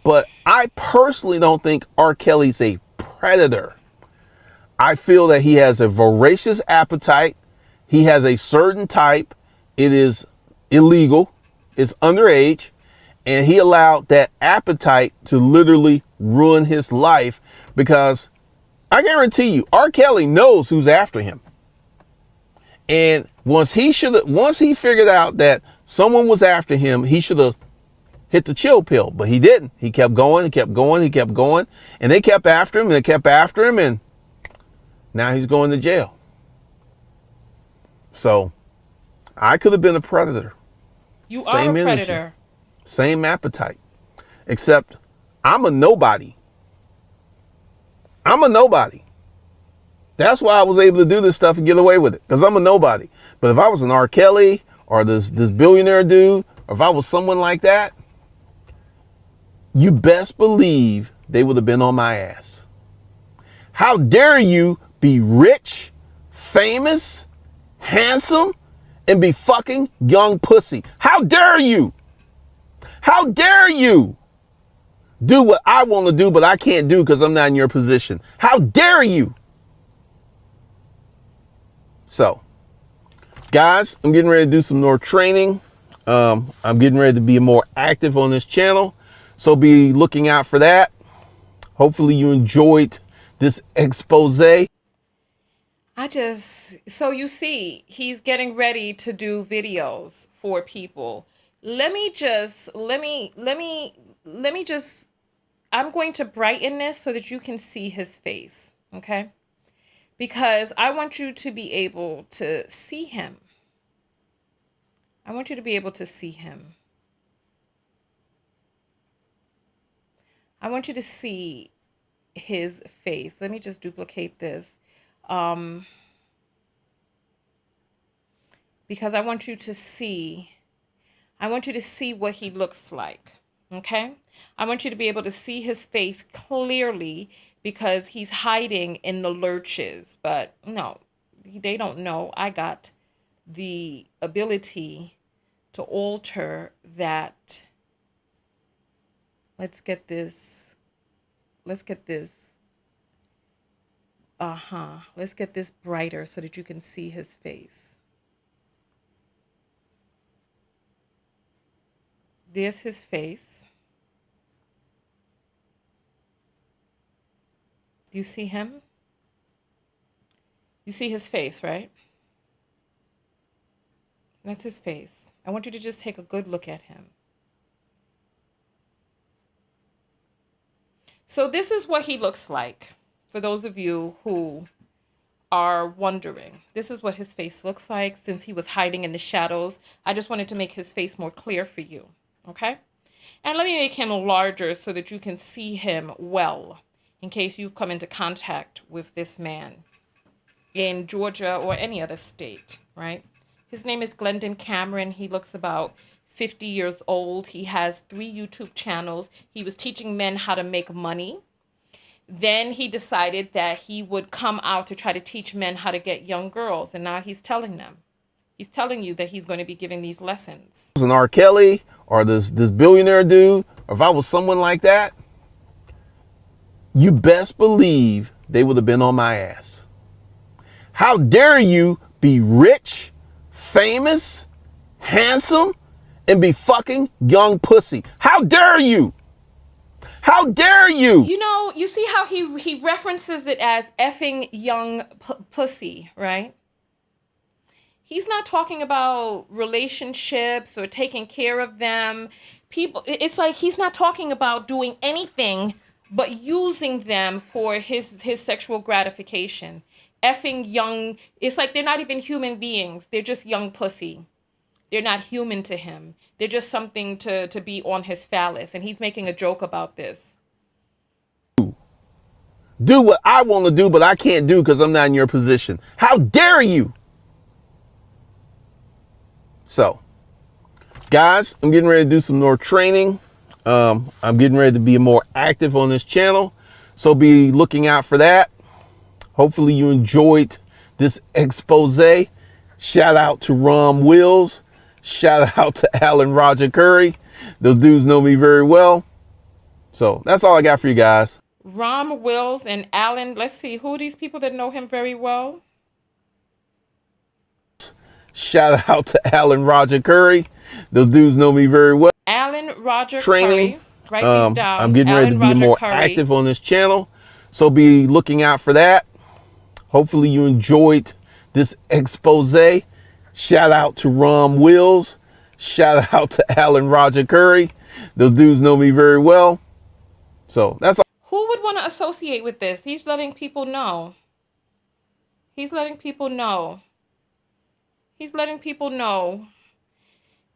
But I personally don't think R. Kelly's a predator. I feel that he has a voracious appetite. He has a certain type. It is illegal. It's underage. And he allowed that appetite to literally ruin his life, because I guarantee you, R. Kelly knows who's after him. And once he figured out that someone was after him, he should have hit the chill pill, but he didn't. He kept going, he kept going, he kept going, and they kept after him, and they kept after him, and now he's going to jail. So I could have been a predator. You are a predator. Energy, same appetite, except I'm a nobody. I'm a nobody. That's why I was able to do this stuff and get away with it, because I'm a nobody. But if I was an R. Kelly or this billionaire dude, or if I was someone like that, you best believe they would have been on my ass. How dare you be rich, famous, handsome, and be fucking young pussy? How dare you? How dare you do what I want to do, but I can't do because I'm not in your position? How dare you? So, guys, I'm getting ready to do some more training. I'm getting ready to be more active on this channel. So be looking out for that. Hopefully you enjoyed this expose. So you see, he's getting ready to do videos for people. I'm going to brighten this so that you can see his face, okay? Because I want you to be able to see him. I want you to be able to see him. I want you to see his face. Let me just duplicate this. Because I want you to see what he looks like. Okay? I want you to be able to see his face clearly, because he's hiding in the lurches. But no, they don't know. I got the ability to alter that. Let's get this. Let's get this brighter so that you can see his face. There's his face. Do you see him? You see his face, right? That's his face. I want you to just take a good look at him. So this is what he looks like. For those of you who are wondering, this is what his face looks like since he was hiding in the shadows. I just wanted to make his face more clear for you. Okay? And let me make him larger so that you can see him well, in case you've come into contact with this man in Georgia or any other state, right? His name is Glendon Cameron. He looks about 50 years old. He has 3 YouTube channels. He was teaching men how to make money. Then he decided that he would come out to try to teach men how to get young girls. And now he's telling them. He's telling you that he's going to be giving these lessons. An R. Kelly or this billionaire dude, or if I was someone like that, you best believe they would have been on my ass. How dare you be rich, famous, handsome, and be fucking young pussy? How dare you? How dare you? You know, you see how he references it as effing young pussy, right? He's not talking about relationships or taking care of them. People, it's like he's not talking about doing anything but using them for his sexual gratification. Effing young, it's like they're not even human beings. They're just young pussy. They're not human to him. They're just something to be on his phallus. And he's making a joke about this. Do what I want to do, but I can't do because I'm not in your position. How dare you? So, guys, I'm getting ready to do some more training. I'm getting ready to be more active on this channel. So be looking out for that. Hopefully you enjoyed this expose. Shout out to Rom Wills. Shout out to Alan Roger Curry. Those dudes know me very well. So that's all I got for you guys. Rom Wills and Alan. Let's see. Who are these people that know him very well? Shout out to Alan Roger Curry. Those dudes know me very well. Alan Roger Training. Curry. Write these down. I'm getting ready to be Roger more Curry. active on this channel. So be looking out for that. Hopefully you enjoyed this expose. Shout out to Rom Wills. Shout out to Alan Roger Curry. Those dudes know me very well. So that's all. Who would want to associate with this? He's letting people know. He's letting people know. He's letting people know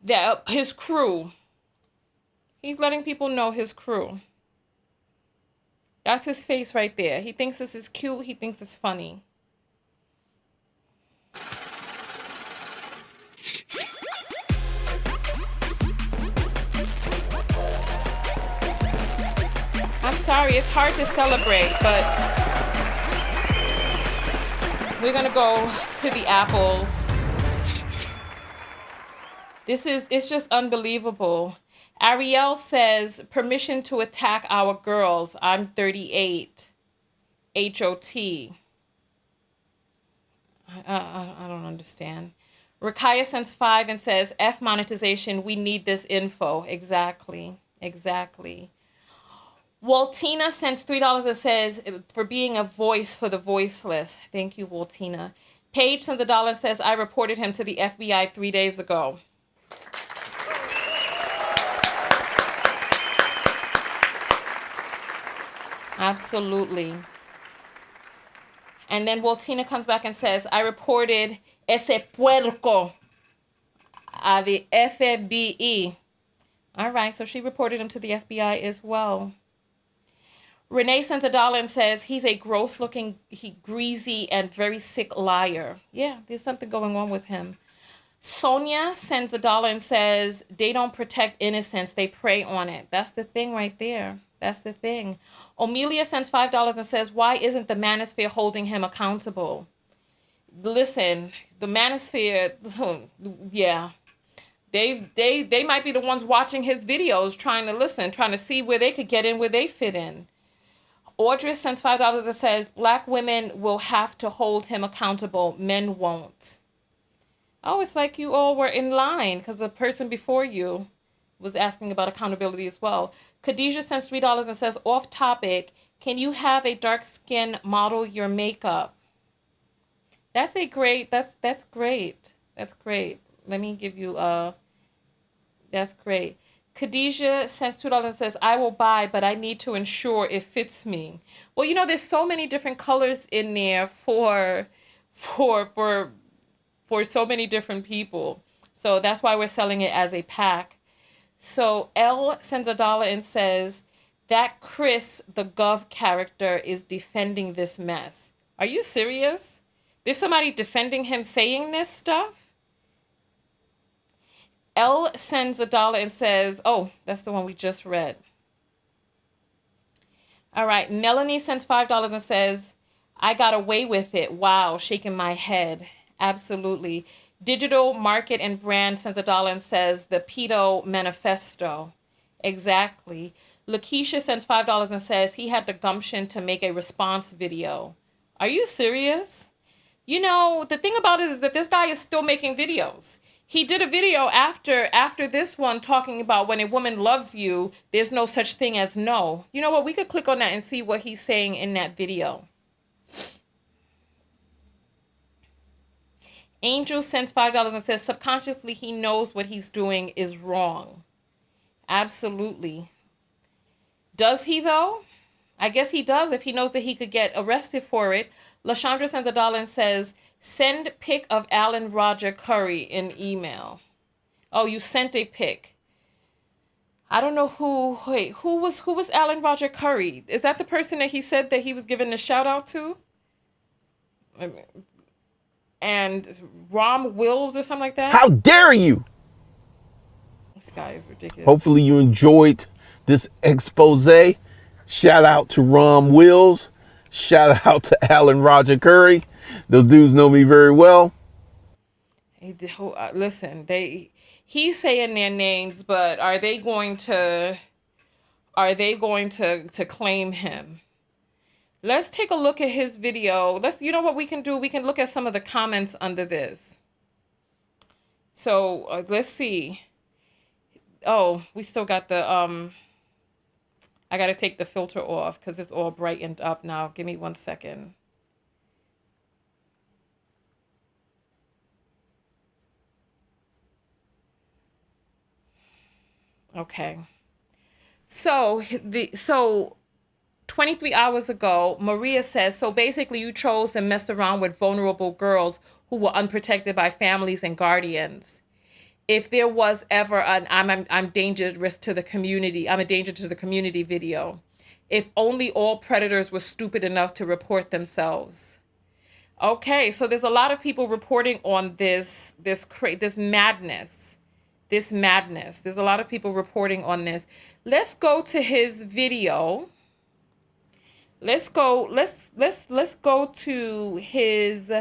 that his crew. He's letting people know his crew. That's his face right there. He thinks this is cute. He thinks it's funny. I'm sorry, it's hard to celebrate, but we're gonna go to the apples. It's just unbelievable. Ariel says, permission to attack our girls. I'm 38. HOT. I don't understand. Rakaya sends 5 and says, F monetization, we need this info. Exactly. Waltina sends $3 and says, for being a voice for the voiceless. Thank you, Waltina. Paige sends $1 and says, I reported him to the FBI 3 days ago. Absolutely. And then Waltina comes back and says, I reported ese puerco a the FBI. All right, so she reported him to the FBI as well. Renee sends $1 and says, he's a gross-looking, greasy, and very sick liar. Yeah, there's something going on with him. Sonia sends $1 and says, they don't protect innocence, they prey on it. That's the thing right there. That's the thing. Omelia sends $5 and says, why isn't the manosphere holding him accountable? Listen, the manosphere, yeah. They might be the ones watching his videos, trying to see where they could get in, where they fit in. Audrey sends $5 and says, black women will have to hold him accountable. Men won't. Oh, it's like you all were in line because the person before you was asking about accountability as well. Khadijah sends $3 and says, off topic, can you have a dark skin model your makeup? That's great. That's great. Let me give you that's great. Khadijah sends $2 and says, I will buy, but I need to ensure it fits me. Well, there's so many different colors in there for so many different people. So that's why we're selling it as a pack. So L sends $1 and says, that Chris, the Gov character, is defending this mess. Are you serious? There's somebody defending him saying this stuff? L sends $1 and says, oh, that's the one we just read. All right. Melanie sends $5 and says, I got away with it. Wow. Shaking my head. Absolutely. Digital Market and Brand sends $1 and says, the Pedo Manifesto. Exactly. Lakeisha sends $5 and says he had the gumption to make a response video. Are you serious? The thing about it is that this guy is still making videos. He did a video after this one talking about when a woman loves you, there's no such thing as no. You know what? We could click on that and see what he's saying in that video. Angel sends $5 and says subconsciously he knows what he's doing is wrong. Absolutely. Does he though? I guess he does if he knows that he could get arrested for it. LaShandra sends $1 and says, send pic of Alan Roger Curry in email. Oh, you sent a pic. I don't know who was Alan Roger Curry? Is that the person that he said that he was giving a shout out to? And Rom Wills or something like that? How dare you? This guy is ridiculous. Hopefully you enjoyed this expose. Shout out to Ron Wills. Shout out to Alan Roger Curry. Those dudes know me very well. Listen, he's saying their names, but are they going to claim him? Let's take a look at his video. You know what we can do? We can look at some of the comments under this. So let's see. Oh, we still got the I got to take the filter off because it's all brightened up now. Give me 1 second. Okay. So 23 hours ago, Maria says, so basically you chose to mess around with vulnerable girls who were unprotected by families and guardians. If there was ever an I'm dangerous to the community, I'm a danger to the community video. If only all predators were stupid enough to report themselves. Okay, so there's a lot of people reporting on this madness. This madness. There's a lot of people reporting on this. Let's go to his video. Let's go to his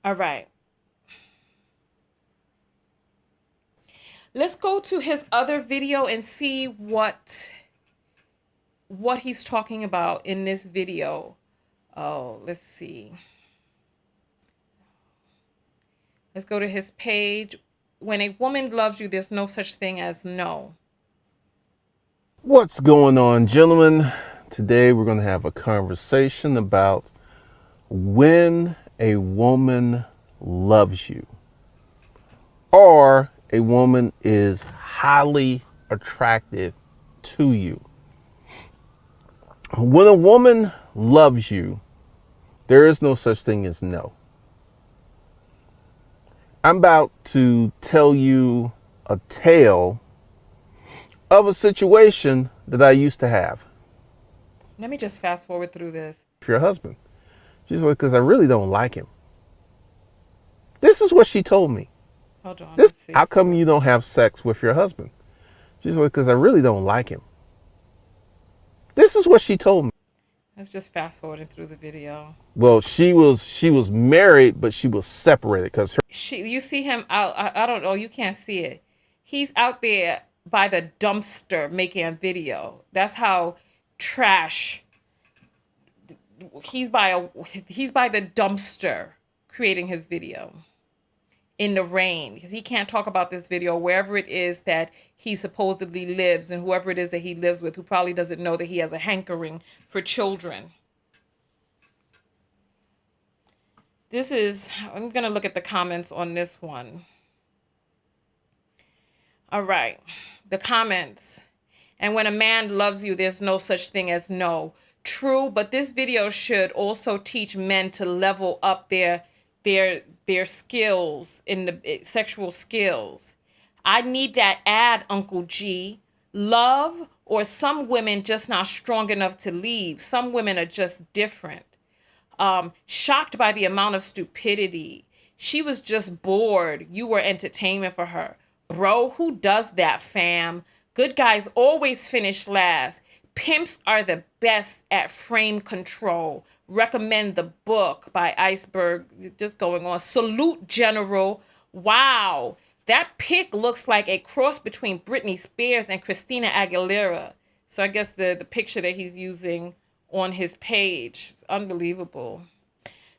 All right. Let's go to his other video and see what he's talking about in this video. Oh, let's see. Let's go to his page. When a woman loves you, there's no such thing as no. What's going on, gentlemen? Today we're going to have a conversation about when a woman loves you or a woman is highly attracted to you. When a woman loves you, there is no such thing as no. I'm about to tell you a tale of a situation that I used to have. Let me just fast forward through this. For your husband. She's like, because I really don't like him. This is what she told me. Hold on. Let's see. How come you don't have sex with your husband? She's like, because I really don't like him. This is what she told me. Let's just fast forwarding through the video. Well, she was married, but she was separated because you see him out. I don't know. You can't see it. He's out there by the dumpster making a video. That's how trash. He's by the dumpster creating his video in the rain because he can't talk about this video wherever it is that he supposedly lives and whoever it is that he lives with who probably doesn't know that he has a hankering for children. I'm going to look at the comments on this one. All right. The comments. And when a man loves you, there's no such thing as no. True, but this video should also teach men to level up their skills in the sexual skills. I need that ad, Uncle G. Love, or some women just not strong enough to leave. Some women are just different. Shocked by the amount of stupidity. She was just bored. You were entertainment for her. Bro, who does that, fam? Good guys always finish last. Pimps are the best at frame control. Recommend the book by Iceberg. Just going on. Salute, General. Wow. That pic looks like a cross between Britney Spears and Christina Aguilera. So I guess the picture that he's using on his page is unbelievable.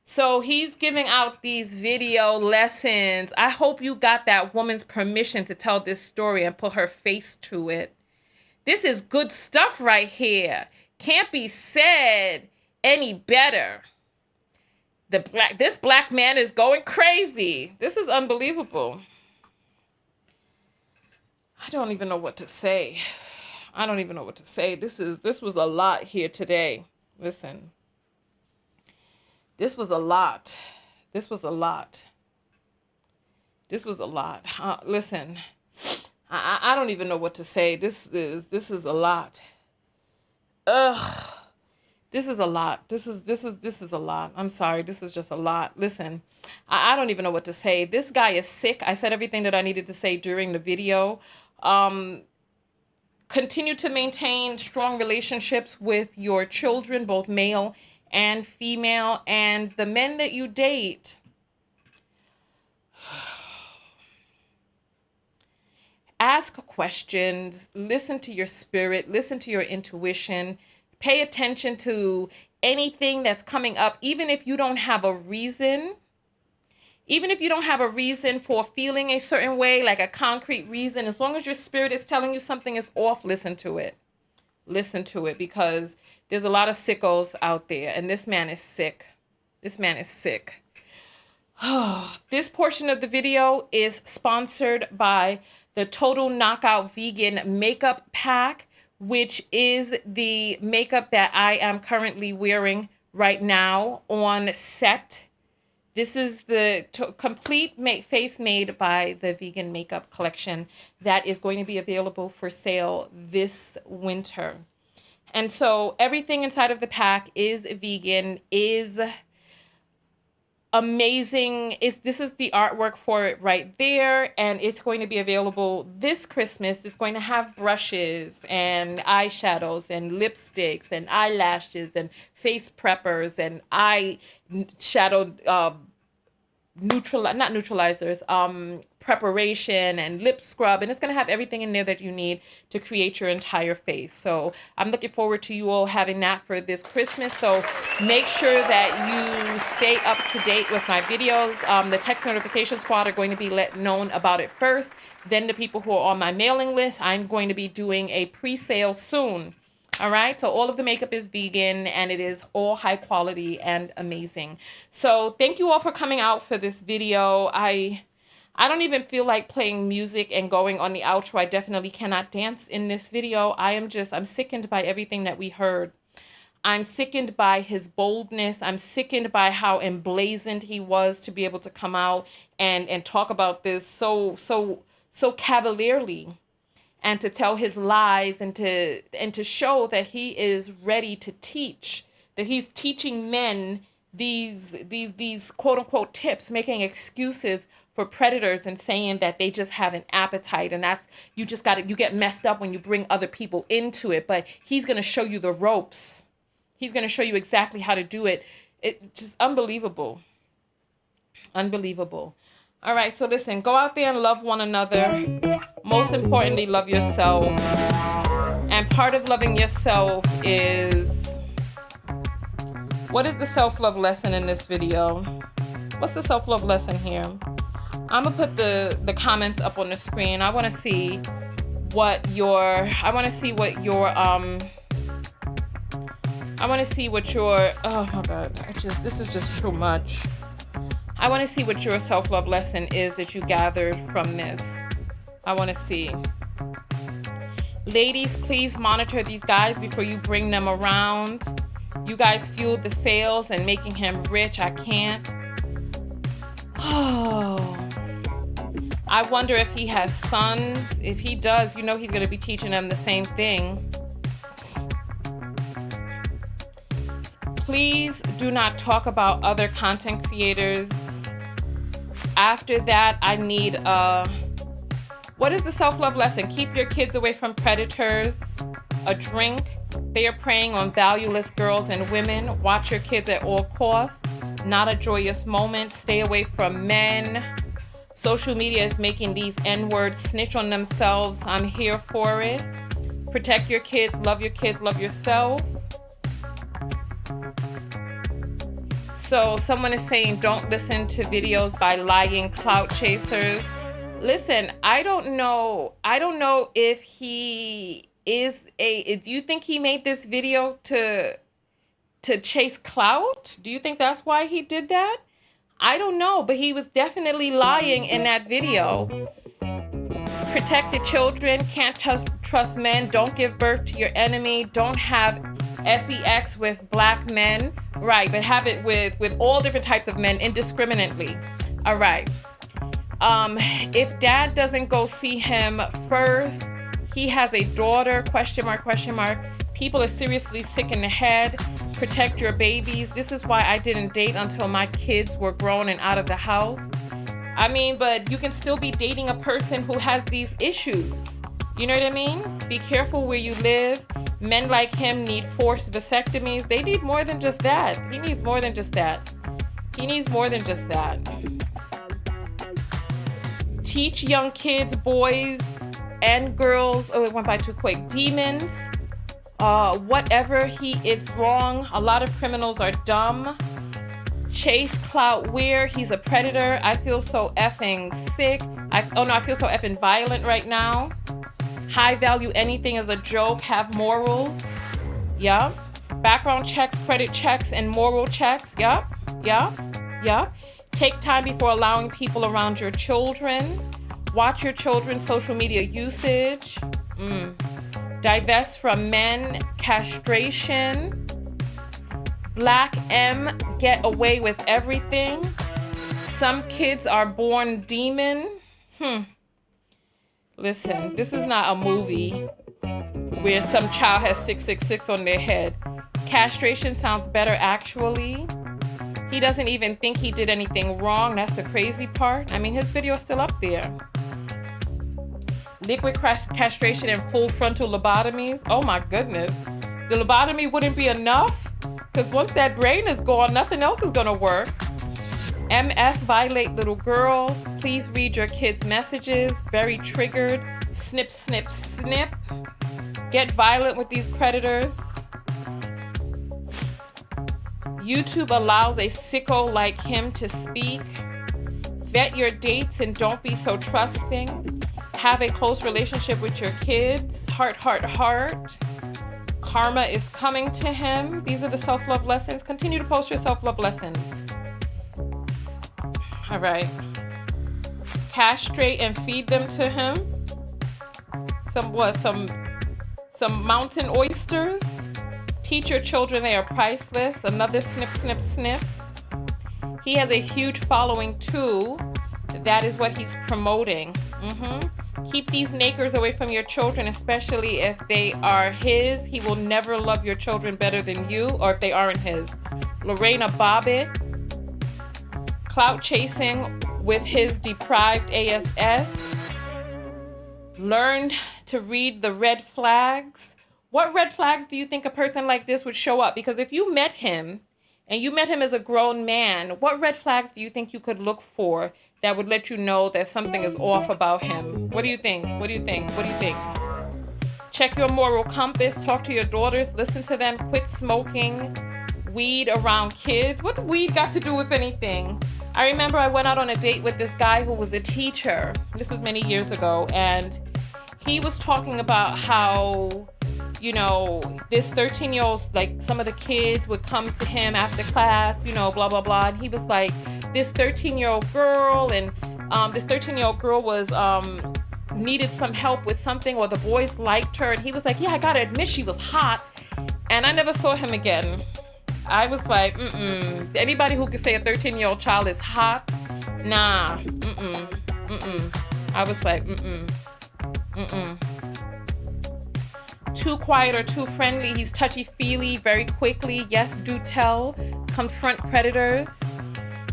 So he's giving out these video lessons. I hope you got that woman's permission to tell this story and put her face to it. This is good stuff right here. Can't be said any better. This black man is going crazy. This is unbelievable. I don't even know what to say. This was a lot here today. Listen. This was a lot. Listen. I don't even know what to say. This is a lot. Ugh. This is a lot. This is a lot. I'm sorry. This is just a lot. Listen, I don't even know what to say. This guy is sick. I said everything that I needed to say during the video. Continue to maintain strong relationships with your children, both male and female, and the men that you date. Ask questions, listen to your spirit, listen to your intuition, pay attention to anything that's coming up, even if you don't have a reason. Even if you don't have a reason for feeling a certain way, like a concrete reason, as long as your spirit is telling you something is off, listen to it. Listen to it, because there's a lot of sickos out there, and this man is sick. This man is sick. This portion of the video is sponsored by the Total Knockout Vegan Makeup Pack, which is the makeup that I am currently wearing right now on set. This is the complete face made by the Vegan Makeup Collection that is going to be available for sale this winter. And so everything inside of the pack is vegan, is amazing. This is the artwork for it right there, and it's going to be available this Christmas. It's going to have brushes and eyeshadows and lipsticks and eyelashes and face preppers and eye shadow not neutralizers, preparation and lip scrub, and it's going to have everything in there that you need to create your entire face. So I'm looking forward to you all having that for this Christmas. So make sure that you stay up to date with my videos. The text notification squad are going to be let known about it first. Then the people who are on my mailing list, I'm going to be doing a pre-sale soon. All right, so all of the makeup is vegan, and it is all high quality and amazing. So thank you all for coming out for this video. I don't even feel like playing music and going on the outro. I definitely cannot dance in this video. I'm sickened by everything that we heard. I'm sickened by his boldness. I'm sickened by how emblazoned he was to be able to come out and talk about this so cavalierly, and to tell his lies, and to show that he is ready to teach, that he's teaching men these quote unquote tips, making excuses for predators and saying that they just have an appetite, and that's, you get messed up when you bring other people into it. But he's going to show you the ropes. He's going to show you exactly how to do it. It's just unbelievable. Unbelievable. All right, so listen, go out there and love one another. Most importantly, love yourself. And part of loving yourself is, what is the self-love lesson in this video? What's the self-love lesson here? I'm gonna put the comments up on the screen. I want to see what your oh my God, this is just too much. I want to see what your self-love lesson is that you gathered from this. I want to see. Ladies, please monitor these guys before you bring them around. You guys fueled the sales and making him rich. I can't. Oh. I wonder if he has sons. If he does, you know he's going to be teaching them the same thing. Please do not talk about other content creators. After that, I need what is the self-love lesson? Keep your kids away from predators. A drink. They are preying on valueless girls and women. Watch your kids at all costs. Not a joyous moment. Stay away from men. Social media is making these N-words snitch on themselves. I'm here for it. Protect your kids. Love yourself. So someone is saying, don't listen to videos by lying clout chasers. Listen, I don't know if he is do you think he made this video to chase clout? Do you think that's why he did that? I don't know, but he was definitely lying in that video. Protect the children, can't trust men, don't give birth to your enemy, don't have sex with black men. Right, but have it with all different types of men indiscriminately. All right. If dad doesn't go see him first, he has a daughter, question mark. People are seriously sick in the head. protect your babies. This is why I didn't date until my kids were grown and out of the house. I mean, but you can still be dating a person who has these issues. You know what I mean? Be careful where you live. Men like him need forced vasectomies. They need more than just that. He needs more than just that. He needs more than just that. Teach young kids, boys and girls, oh, it went by too quick, demons, whatever it's wrong. A lot of criminals are dumb. Chase clout where he's a predator. I feel so effing sick. I feel so effing violent right now. High value anything as a joke, have morals. Yup. Background checks, credit checks, and moral checks. Yup. Take time before allowing people around your children. Watch your children's social media usage. Divest from men, castration. Black M, get away with everything. Some kids are born demon. Listen, this is not a movie where some child has 666 on their head. Castration sounds better actually. He doesn't even think he did anything wrong. That's the crazy part. I mean, his video is still up there. Liquid castration and full frontal lobotomies. Oh my goodness. The lobotomy wouldn't be enough? Because once that brain is gone, nothing else is gonna work. MF, violate little girls. Please read your kids' messages. Very triggered. Snip, snip, snip. Get violent with these predators. YouTube allows a sicko like him to speak. Vet your dates and don't be so trusting. Have a close relationship with your kids. Heart, heart, heart. Karma is coming to him. These are the self-love lessons. Continue to post your self-love lessons. All right. Castrate and feed them to him. Some mountain oysters. Teach your children they are priceless. Another snip, snip, snip. He has a huge following too. That is what he's promoting. Keep these nakers away from your children, especially if they are his. He will never love your children better than you, or if they aren't his. Lorena Bobbitt. Clout chasing with his deprived ASS. Learned to read the red flags. What red flags do you think a person like this would show up? Because if you met him, and you met him as a grown man, what red flags do you think you could look for that would let you know that something is off about him? What do you think? What do you think? What do you think? Check your moral compass. Talk to your daughters. Listen to them. Quit smoking weed around kids. What weed got to do with anything? I remember I went out on a date with this guy who was a teacher. This was many years ago. And he was talking about how, you know, this 13-year-old, like some of the kids would come to him after class, you know, blah, blah, blah. And he was like, this 13-year-old girl, and this 13-year-old girl was needed some help with something, or the boys liked her. And he was like, yeah, I gotta admit she was hot. And I never saw him again. I was like, anybody who could say a 13-year-old child is hot, nah, I was like, Too quiet or too friendly. He's touchy-feely very quickly. Yes, do tell. Confront predators.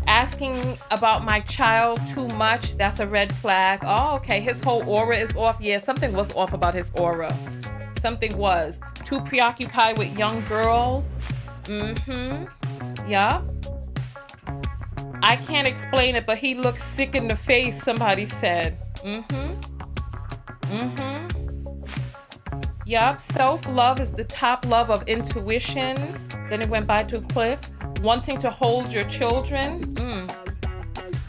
Asking about my child too much. That's a red flag. Oh, okay. His whole aura is off. Yeah, something was off about his aura. Something was. Too preoccupied with young girls. Yeah. I can't explain it, but he looks sick in the face, somebody said. Yup, self-love is the top love of intuition. Then it went by too quick. Wanting to hold your children.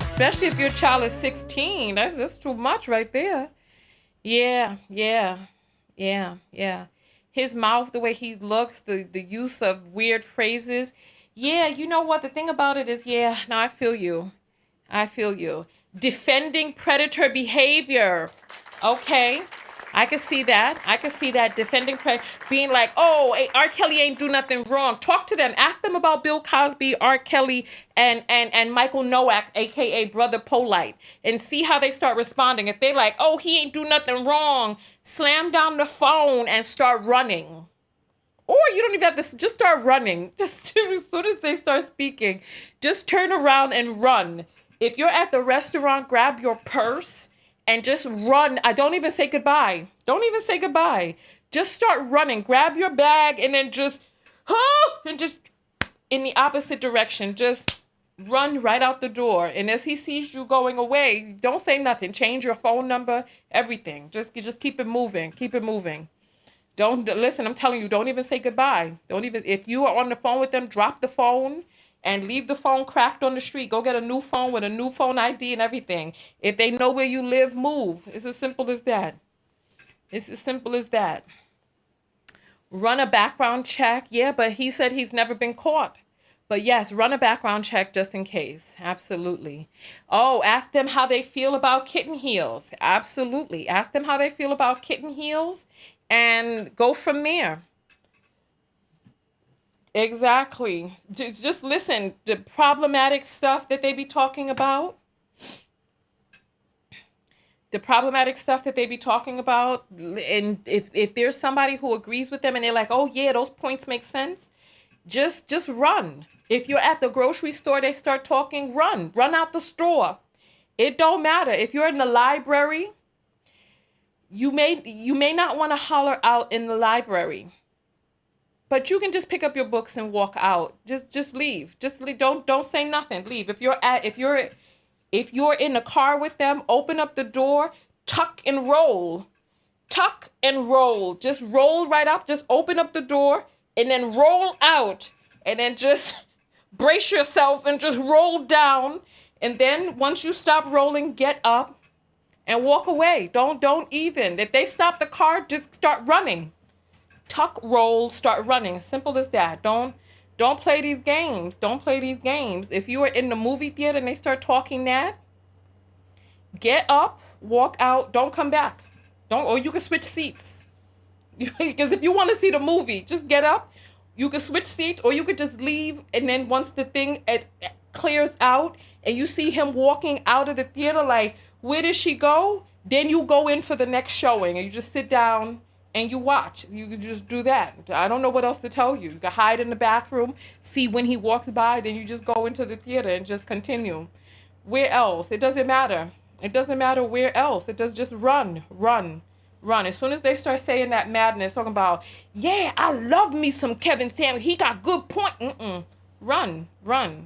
Especially if your child is 16. That's too much right there. Yeah. His mouth, the way he looks, the use of weird phrases. Yeah, you know what? The thing about it is, I feel you. Defending predator behavior. Okay. I could see that. Defending being like, oh, hey, R. Kelly ain't do nothing wrong. Talk to them. Ask them about Bill Cosby, R. Kelly, and Michael Nowak, aka Brother Polite, and see how they start responding. If they like, oh, he ain't do nothing wrong, slam down the phone and start running. Or you don't even have to, just start running. Just as soon as they start speaking, just turn around and run. If you're at the restaurant, grab your purse and just run. I don't even say goodbye. Don't even say goodbye. Just start running. Grab your bag and then just in the opposite direction. Just run right out the door. And as he sees you going away, don't say nothing. Change your phone number, everything. Just keep it moving. Keep it moving. Don't listen. I'm telling you, don't even say goodbye. Don't even, if you are on the phone with them, drop the phone and leave the phone cracked on the street. Go get a new phone with a new phone ID and everything. If they know where you live, move. It's as simple as that. It's as simple as that. Run a background check. Yeah, but he said he's never been caught. But yes, run a background check just in case. Absolutely. Oh, ask them how they feel about kitten heels. Absolutely. Ask them how they feel about kitten heels and go from there. Exactly. Just listen. The problematic stuff that they be talking about. The problematic stuff that they be talking about. And if there's somebody who agrees with them and they're like, oh yeah, those points make sense. Just run. If you're at the grocery store, they start talking, run out the store. It don't matter. If you're in the library, you may not want to holler out in the library, but you can just pick up your books and walk out. Just leave. Just leave. Don't say nothing. Leave. If you're in the car with them, open up the door, tuck and roll. Tuck and roll. Just roll right out. Just open up the door and then roll out. And then just brace yourself and just roll down. And then once you stop rolling, get up and walk away. Don't even. If they stop the car, just start running. Tuck, roll, start running. Simple as that. Don't play these games. Don't play these games. If you are in the movie theater and they start talking that, get up, walk out, don't come back. Or you can switch seats. Because if you want to see the movie, just get up. You can switch seats or you could just leave. And then once the thing clears out and you see him walking out of the theater, like, where did she go? Then you go in for the next showing and you just sit down and you watch. You can just do that. I don't know what else to tell you. You can hide in the bathroom, see when he walks by, then you just go into the theater and just continue. Where else? It doesn't matter. It doesn't matter where else. It does just run. As soon as they start saying that madness, talking about, yeah, I love me some Kevin Samuels. He got good point. Run.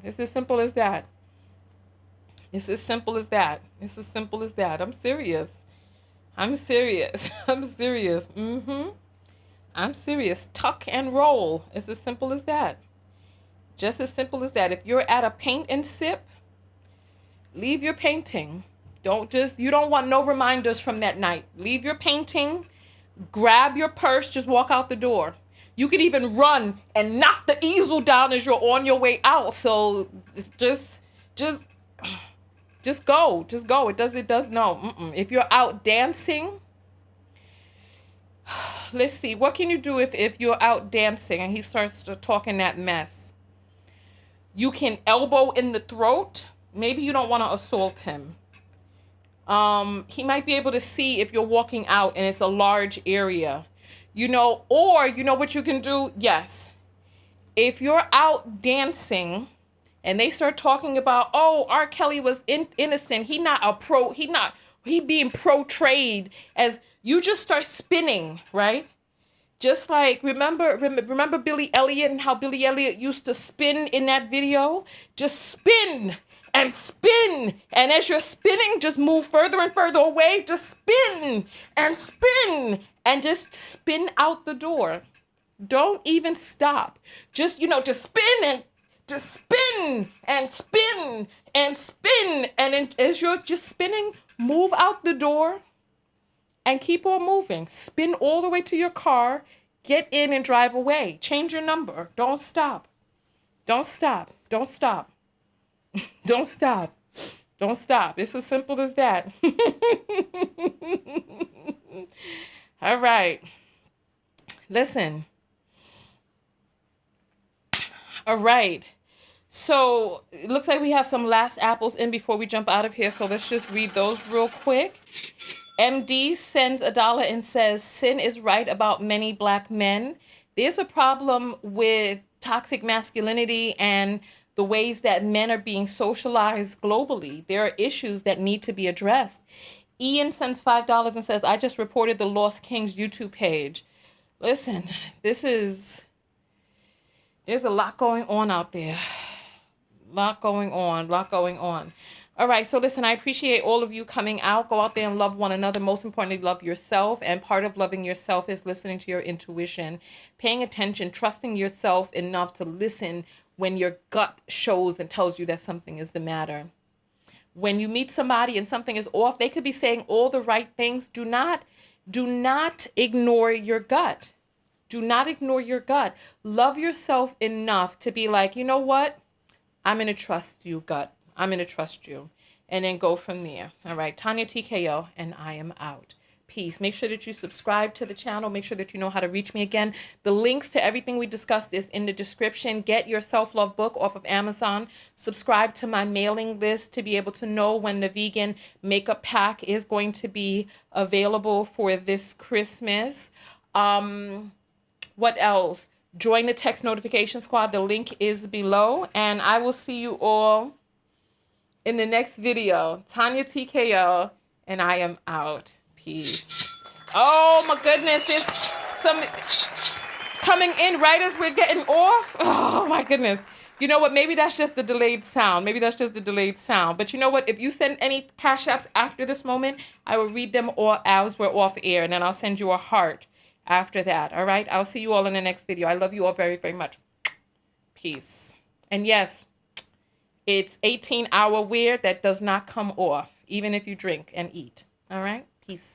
It's as simple as that. It's as simple as that. I'm serious. I'm serious. I'm serious. Tuck and roll. It's as simple as that. Just as simple as that. If you're at a paint and sip, leave your painting. You don't want no reminders from that night. Leave your painting, grab your purse, just walk out the door. You can even run and knock the easel down as you're on your way out. So just go. It does no. If you're out dancing, let's see. What can you do if you're out dancing and he starts talking that mess? You can elbow in the throat. Maybe you don't want to assault him. He might be able to see if you're walking out and it's a large area, or what you can do. Yes. If you're out dancing and they start talking about, oh, R. Kelly was innocent. He being portrayed as, you just start spinning, right? Just like, remember Billy Elliot and how Billy Elliot used to spin in that video? Just spin and spin. And as you're spinning, just move further and further away. Just spin and just spin out the door. Don't even stop. Just, just spin and just spin and spin and spin. And then as you're just spinning, move out the door and keep on moving. Spin all the way to your car, get in and drive away. Change your number. Don't stop. Don't stop. Don't stop. Don't stop. Don't stop. It's as simple as that. All right. Listen. All right. So it looks like we have some last apples in before we jump out of here. So let's just read those real quick. MD sends $1 and says, sin is right about many black men. There's a problem with toxic masculinity and the ways that men are being socialized globally. There are issues that need to be addressed. Ian sends $5 and says, I just reported the Lost Kings YouTube page. Listen, there's a lot going on out there. Lot going on. All right, so listen, I appreciate all of you coming out. Go out there and love one another. Most importantly, love yourself. And part of loving yourself is listening to your intuition, paying attention, trusting yourself enough to listen when your gut shows and tells you that something is the matter. When you meet somebody and something is off, they could be saying all the right things. Do not ignore your gut. Do not ignore your gut. Love yourself enough to be like, you know what? I'm going to trust you, gut. I'm going to trust you. And then go from there. All right. Tanya TKO, and I am out. Peace. Make sure that you subscribe to the channel. Make sure that you know how to reach me again. The links to everything we discussed is in the description. Get your self-love book off of Amazon. Subscribe to my mailing list to be able to know when the vegan makeup pack is going to be available for this Christmas. What else? Join the text notification squad. The link is below. And I will see you all in the next video. Tanya TKO, and I am out. Peace. Oh my goodness, there's some coming in right as we're getting off. Oh my goodness. You know what? Maybe that's just the delayed sound. But you know what? If you send any cash apps after this moment, I will read them all as we're off air, and then I'll send you a heart after that. All right? I'll see you all in the next video. I love you all very, very much. Peace. And yes, it's 18-hour wear that does not come off, even if you drink and eat. All right? Peace.